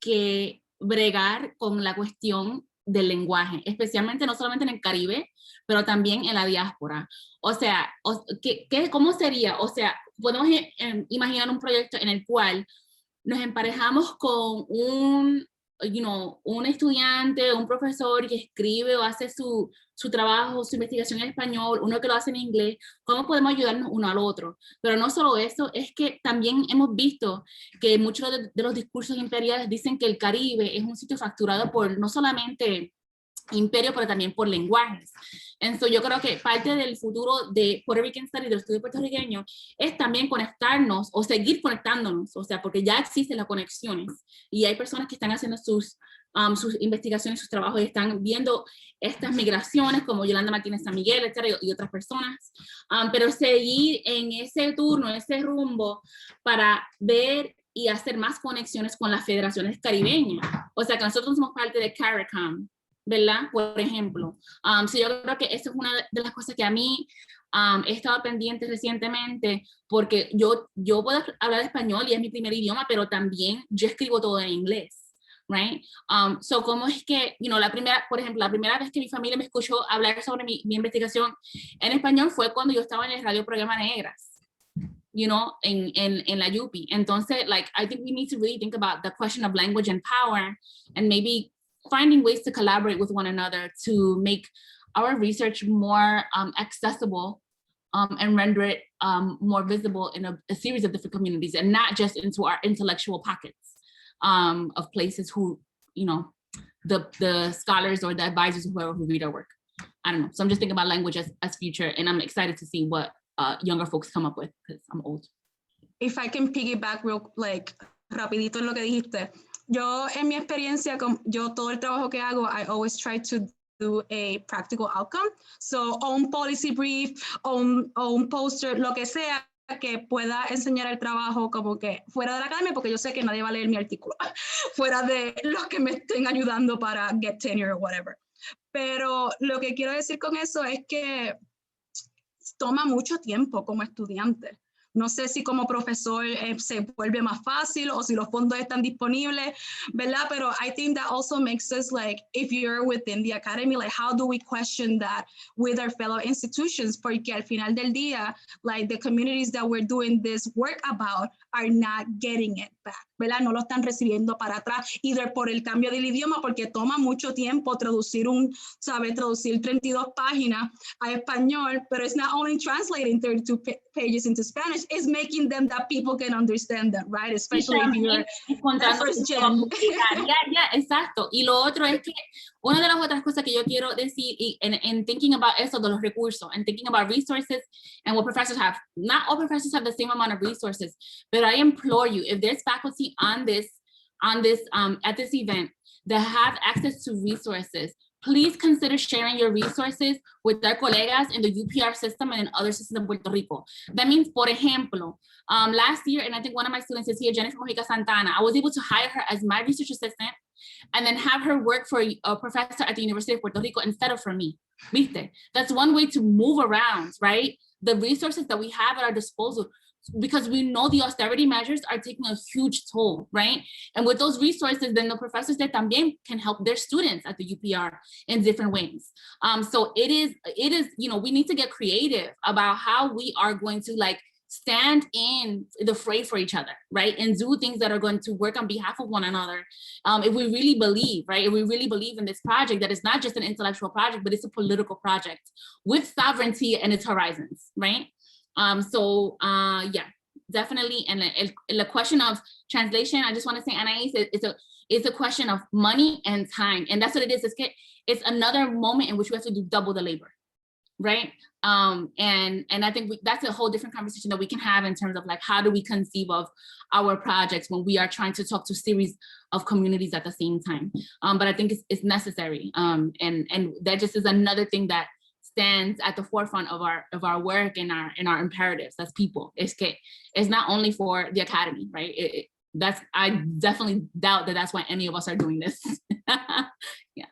que bregar con la cuestión del lenguaje, especialmente no solamente en el Caribe, pero también en la diáspora. O sea, ¿cómo sería? O sea, podemos imaginar un proyecto en el cual nos emparejamos con un estudiante, un profesor que escribe o hace su trabajo, su investigación en español, uno que lo hace en inglés. ¿Cómo podemos ayudarnos uno al otro? Pero no solo eso, es que también hemos visto que muchos de los discursos imperiales dicen que el Caribe es un sitio facturado por no solamente imperio, pero también por lenguajes. Entonces yo creo que parte del futuro de Puerto Rican Studies, del estudio puertorriqueño, es también conectarnos o seguir conectándonos, o sea, porque ya existen las conexiones y hay personas que están haciendo sus investigaciones, sus trabajos y están viendo estas migraciones como Yolanda Martínez San Miguel, etcétera, y otras personas, pero seguir en ese turno, en ese rumbo para ver y hacer más conexiones con las federaciones caribeñas. O sea, que nosotros somos parte de CARICOM, ¿verdad? Por ejemplo. So yo creo que esa es una de las cosas que a mí he estado pendiente recientemente, porque yo puedo hablar español y es mi primer idioma, pero también yo escribo todo en inglés, right? So cómo es que, por ejemplo, la primera vez que mi familia me escuchó hablar sobre mi investigación en español fue cuando yo estaba en el radio programa Negras, en la UPI. Entonces, I think we need to really think about the question of language and power, and maybe finding ways to collaborate with one another to make our research more accessible and render it more visible in a series of different communities, and not just into our intellectual pockets of places who, the scholars or the advisors who read our work. I don't know. So I'm just thinking about language as future, and I'm excited to see what younger folks come up with, because I'm old. If I can piggyback rapidito en lo que dijiste. Yo, en mi experiencia, yo todo el trabajo que hago, I always try to do a practical outcome. So, o un policy brief, o un poster, lo que sea que pueda enseñar el trabajo como que fuera de la academia, porque yo sé que nadie va a leer mi artículo, fuera de los que me estén ayudando para get tenure o whatever. Pero lo que quiero decir con eso es que toma mucho tiempo como estudiante. No sé si como profesor se vuelve más fácil o si los fondos están disponibles, ¿verdad? Pero I think that also makes us if you're within the academy, how do we question that with our fellow institutions? Porque al final del día, the communities that we're doing this work about are not getting it back, ¿verdad? No lo están recibiendo para atrás, either por el cambio del idioma, porque toma mucho tiempo traducir 32 páginas a español, pero it's not only translating 32 pages into Spanish, it's making them that people can understand them, right? Especially if you're first gen. Exacto. Y lo otro es que una de las otras cosas que yo quiero decir, en thinking about eso de los recursos, and thinking about resources and what professors have, not all professors have the same amount of resources, but I implore you, if there's faculty at this event that have access to resources, please consider sharing your resources with their colegas in the UPR system and in other systems in Puerto Rico. That means, por ejemplo, last year, and I think one of my students is here, Jennifer Mojica Santana, I was able to hire her as my research assistant and then have her work for a professor at the University of Puerto Rico instead of for me. ¿Viste? That's one way to move around, right? The resources that we have at our disposal. because we know the austerity measures are taking a huge toll, right? And with those resources, then the professors that también can help their students at the UPR in different ways. So it is, we need to get creative about how we are going to like stand in the fray for each other, right? And do things that are going to work on behalf of one another. If we really believe, right? If we really believe in this project, that it's not just an intellectual project, but it's a political project with sovereignty and its horizons, right? Yeah, definitely. And the question of translation, I just want to say, Anaís, it's a question of money and time. And that's what it is. It's another moment in which we have to do double the labor, right? And I think that's a whole different conversation that we can have in terms of like, how do we conceive of our projects when we are trying to talk to a series of communities at the same time. But I think it's necessary. And that just is another thing that stands at the forefront of our work and our imperatives as people. It's not only for the academy, right? I definitely doubt that that's why any of us are doing this. Yeah.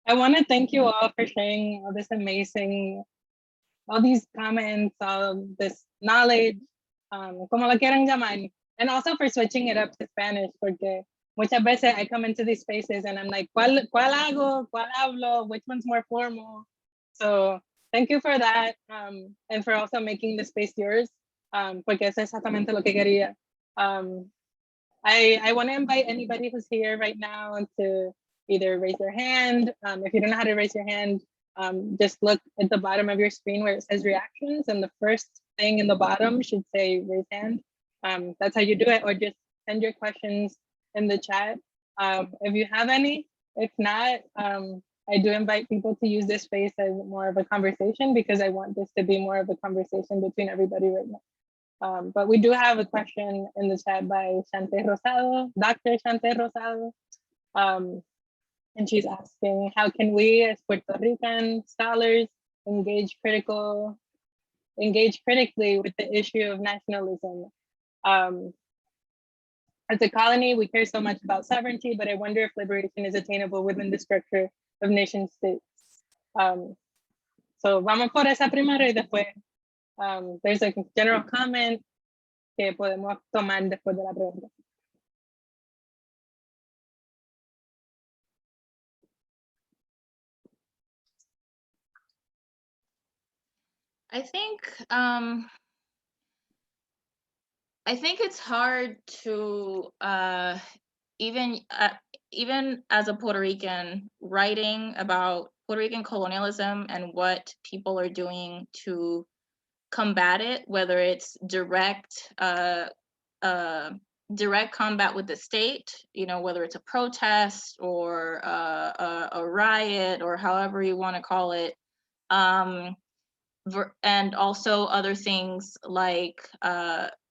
I want to thank you all for sharing all these comments, all of this knowledge, como lo quieran llamar, and also for switching it up to Spanish, porque muchas veces I come into these spaces and I'm like, ¿cuál hago? ¿Cuál hablo? Which one's more formal? So thank you for that, and for also making the space yours, porque es exactamente lo que quería. I want to invite anybody who's here right now to either raise your hand. If you don't know how to raise your hand, just look at the bottom of your screen where it says reactions, and the first thing in the bottom should say raise hand. That's how you do it, or just send your questions in the chat if you have any. If not, I do invite people to use this space as more of a conversation, because I want this to be more of a conversation between everybody right now. But we do have a question in the chat by Shante Rosado, Dr. Shante Rosado. And she's asking, how can we as Puerto Rican scholars engage critically with the issue of nationalism? As a colony, we care so much about sovereignty, but I wonder if liberation is attainable within the structure of nation states. So vamos por esa primero y después there's a general comment que podemos tomar después de la pregunta. I think it's hard to even as a Puerto Rican, writing about Puerto Rican colonialism and what people are doing to combat it, whether it's direct combat with the state, whether it's a protest or a riot or however you want to call it, and also other things like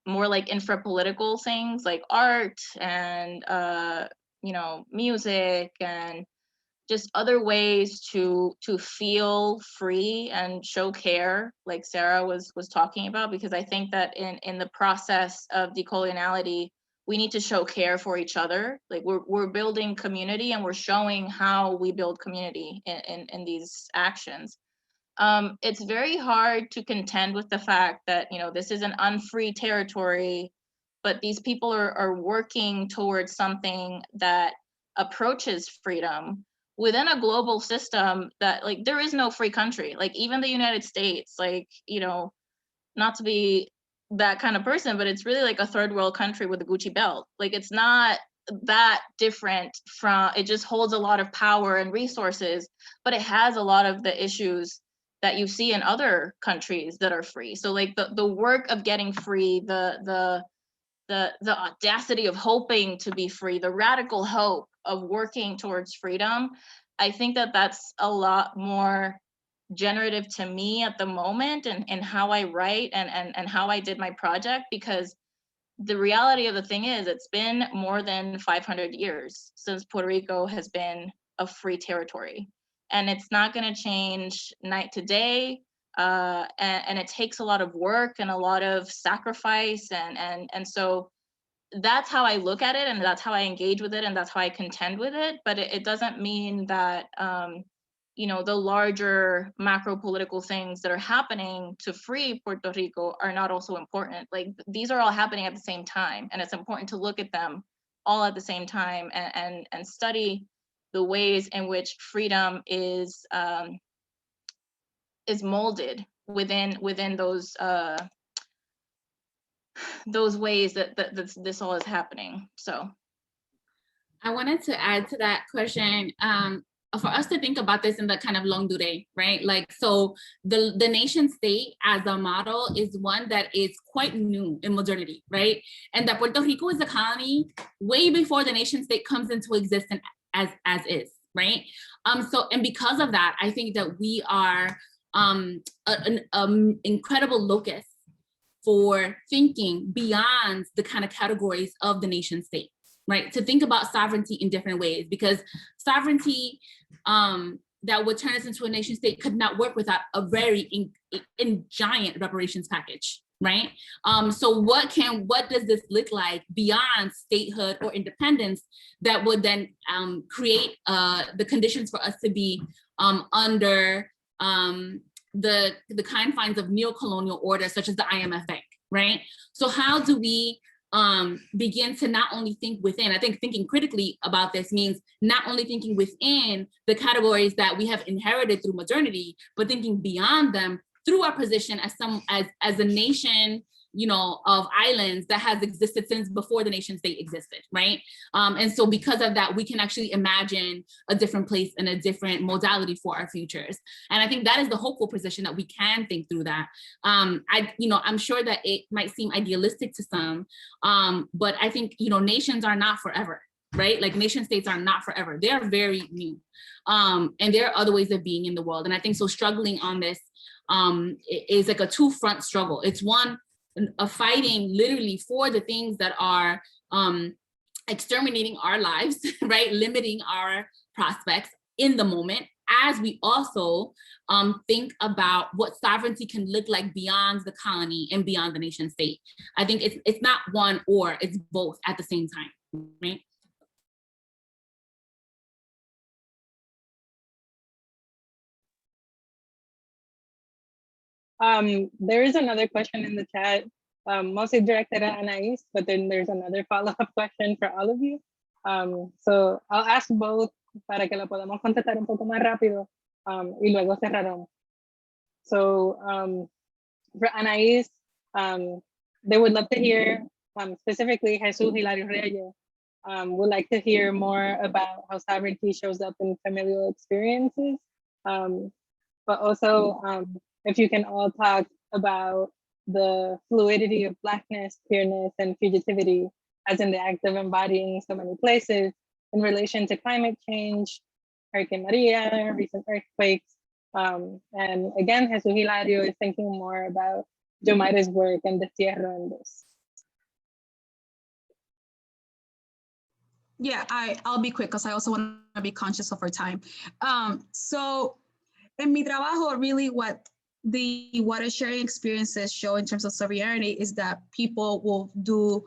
more like infra-political things like art and music and just other ways to feel free and show care, like Sarah was talking about, because I think that in the process of decoloniality, we need to show care for each other. Like we're building community, and we're showing how we build community in these actions. It's very hard to contend with the fact that, this is an unfree territory, but these people are working towards something that approaches freedom within a global system that, like, there is no free country. Like, even the United States, like, not to be that kind of person, but it's really like a third world country with a Gucci belt. Like, it's not that different from, it just holds a lot of power and resources, but it has a lot of the issues that you see in other countries that are free. So like the work of getting free, the audacity of hoping to be free, the radical hope of working towards freedom, I think that that's a lot more generative to me at the moment, and how I write and how I did my project, because the reality of the thing is, it's been more than 500 years since Puerto Rico has been a free territory. And it's not going to change night to day, and it takes a lot of work and a lot of sacrifice, and so that's how I look at it, and that's how I engage with it, and that's how I contend with it. But it doesn't mean that, you know, the larger macro political things that are happening to free Puerto Rico are not also important. Like, these are all happening at the same time, and it's important to look at them all at the same time and study the ways in which freedom is molded within those ways that this all is happening. So I wanted to add to that question, for us to think about this in the kind of longue durée, right? Like, so the nation state as a model is one that is quite new in modernity, right? And that Puerto Rico is a colony way before the nation state comes into existence as is, right? So, and because of that, I think that we are an incredible locus for thinking beyond the kind of categories of the nation state, right? To think about sovereignty in different ways, because sovereignty that would turn us into a nation state could not work without a very giant reparations package, right? So what does this look like beyond statehood or independence that would then create the conditions for us to be under the confines of neo-colonial order, such as the IMF Bank, right? So how do we begin to not only think within, I think thinking critically about this means not only thinking within the categories that we have inherited through modernity, but thinking beyond them through our position as a nation, you know, of islands that has existed since before the nation state existed, right? And so because of that, we can actually imagine a different place and a different modality for our futures. And I think that is the hopeful position, that we can think through that. I'm sure that it might seem idealistic to some, but I think, you know, nations are not forever, right? Like, nation states are not forever. They are very new. And there are other ways of being in the world. And I think so struggling on this is like a two-front struggle. It's one, of fighting literally for the things that are exterminating our lives, right? Limiting our prospects in the moment, as we also think about what sovereignty can look like beyond the colony and beyond the nation state. I think it's not one or, it's both at the same time, right? There is another question in the chat, mostly directed at Anaís, but then there's another follow-up question for all of you. So I'll ask both para que lo podamos contestar un poco más rápido, y luego cerraremos. So for Anaís, they would love to hear, specifically Jesus Hilario Reyes, would like to hear more about how sovereignty shows up in familial experiences, but also if you can all talk about the fluidity of Blackness, queerness, and fugitivity as in the act of embodying so many places in relation to climate change, Hurricane Maria, recent earthquakes. And again, Jesus Hilario is thinking more about Yomaira's work and Destierro in this. Yeah, I'll be quick because I also want to be conscious of our time. So in mi trabajo, really what the water sharing experiences show in terms of sovereignty is that people will do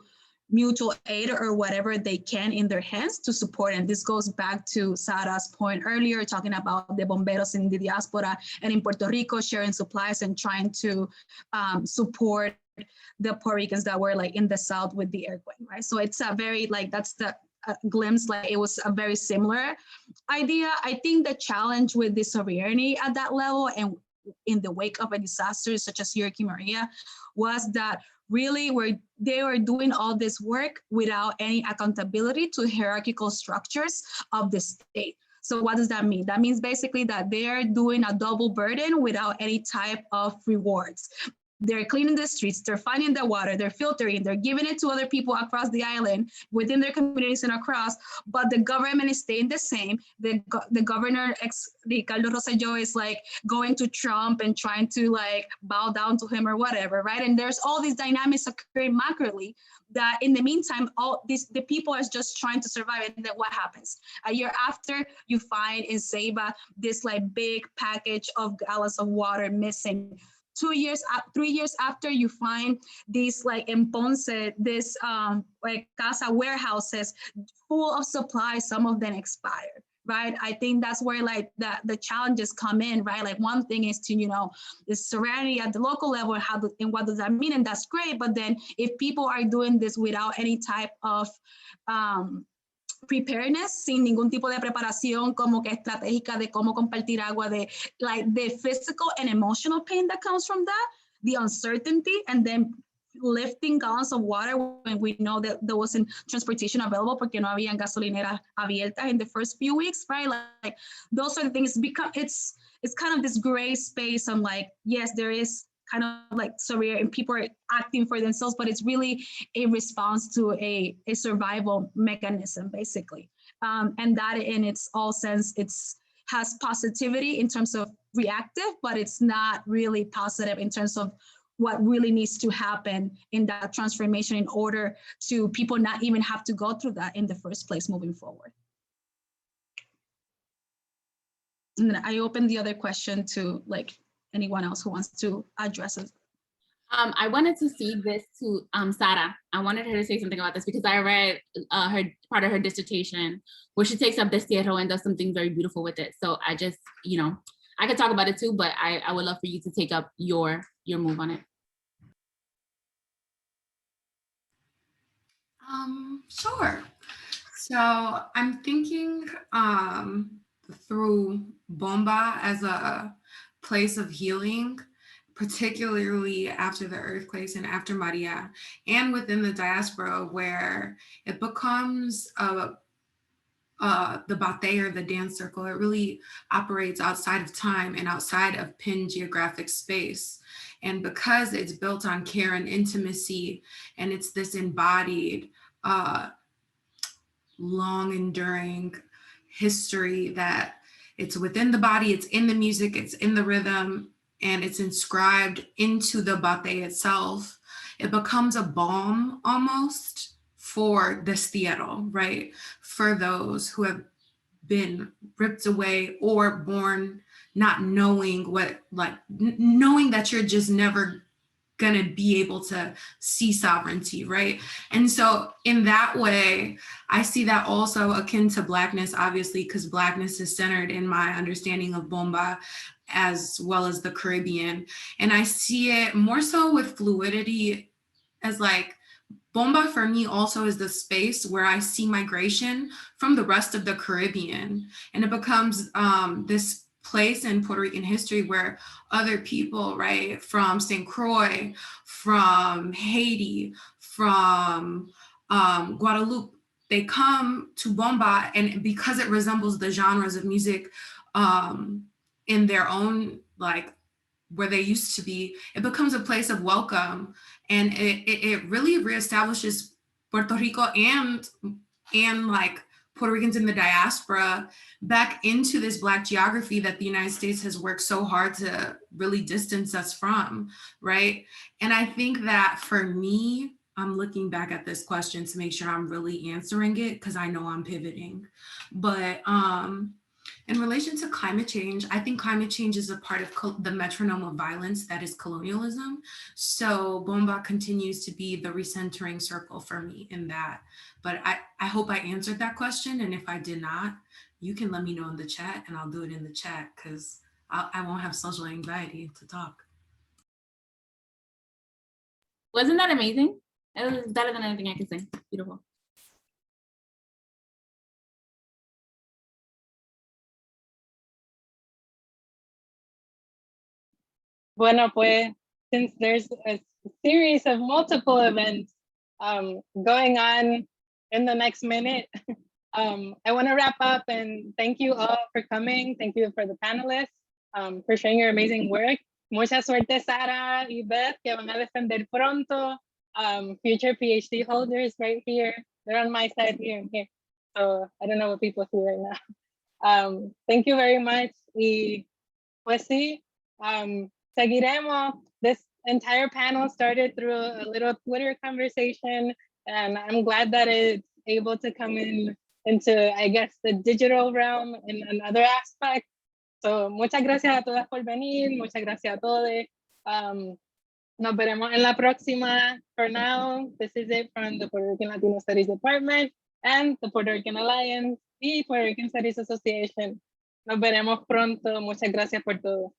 mutual aid or whatever they can in their hands to support. And this goes back to Sara's point earlier, talking about the bomberos in the diaspora and in Puerto Rico sharing supplies and trying to support the Puerto Ricans that were like in the South with the earthquake, right? So it's a very like, that's the glimpse, like it was a very similar idea. I think the challenge with the sovereignty at that level and in the wake of a disaster such as Hurricane Maria was that really they were doing all this work without any accountability to hierarchical structures of the state. So what does that mean? That means basically that they're doing a double burden without any type of rewards. They're cleaning the streets, they're finding the water, they're filtering, they're giving it to other people across the island, within their communities and across, but the government is staying the same. The governor, Ricardo Rosselló, is like going to Trump and trying to like bow down to him or whatever, right? And there's all these dynamics occurring macroly that in the meantime, the people are just trying to survive. And then what happens? A year after, you find in Ceiba this like big package of gallons of water missing. 3 years after, you find these like in Ponce, this like casa warehouses full of supplies, some of them expired. Right. I think that's where like the challenges come in, right? Like one thing is to, you know, the serenity at the local level, and what does that mean? And that's great. But then if people are doing this without any type of preparedness, sin ningún tipo de preparación como que estratégica de cómo compartir agua, de like the physical and emotional pain that comes from that, the uncertainty, and then lifting gallons of water when we know that there wasn't transportation available porque no habían gasolineras abiertas in the first few weeks, right? Like those sort of things it's kind of this gray space on like, yes, there is kind of like severe and people are acting for themselves, but it's really a response to a survival mechanism, basically. And that in its all sense, has positivity in terms of reactive, but it's not really positive in terms of what really needs to happen in that transformation in order to people not even have to go through that in the first place moving forward. And then I open the other question to like anyone else who wants to address it. I wanted to feed this to Sara. I wanted her to say something about this because I read her part of her dissertation where she takes up destierro and does something very beautiful with it. So I just, you know, I could talk about it too, but I would love for you to take up your move on it. Sure. So I'm thinking through Bomba as a place of healing, particularly after the earthquakes and after Maria, and within the diaspora where it becomes the bate or the dance circle. It really operates outside of time and outside of pinned geographic space. And because it's built on care and intimacy, and it's this embodied, long enduring history that it's within the body, it's in the music, it's in the rhythm, and it's inscribed into the bate itself, it becomes a balm almost for destierro, right? For those who have been ripped away or born not knowing what, like knowing that you're just never gonna be able to see sovereignty, right? And so in that way, I see that also akin to Blackness, obviously, because Blackness is centered in my understanding of Bomba as well as the Caribbean. And I see it more so with fluidity as like, Bomba for me also is the space where I see migration from the rest of the Caribbean. And it becomes this place in Puerto Rican history where other people, right, from St. Croix, from Haiti, from Guadeloupe, they come to Bomba, and because it resembles the genres of music in their own, like, where they used to be, it becomes a place of welcome. And it really reestablishes Puerto Rico and like Puerto Ricans in the diaspora back into this Black geography that the United States has worked so hard to really distance us from, right? And I think that for me, I'm looking back at this question to make sure I'm really answering it because I know I'm pivoting. But in relation to climate change, I think climate change is a part of the metronome of violence that is colonialism. So Bomba continues to be the recentering circle for me in that. But I hope I answered that question. And if I did not, you can let me know in the chat and I'll do it in the chat because I won't have social anxiety to talk. Wasn't that amazing? It was better than anything I could say. Beautiful. Bueno, pues, since there's a series of multiple events going on in the next minute, I want to wrap up and thank you all for coming. Thank you for the panelists, for sharing your amazing work. Mucha suerte, Sara y Beth, que van a defender pronto. Future PhD holders right here. They're on my side here and here. So I don't know what people see right now. Thank you very much. Y pues sí, seguiremos. This entire panel started through a little Twitter conversation, and I'm glad that it's able to come into, I guess, the digital realm in another aspect. So muchas gracias a todas por venir, muchas gracias a todos. Nos veremos en la próxima. For now, this is it from the Puerto Rican Latino Studies Department and the Puerto Rican Alliance y Puerto Rican Studies Association. Nos veremos pronto. Muchas gracias por todo.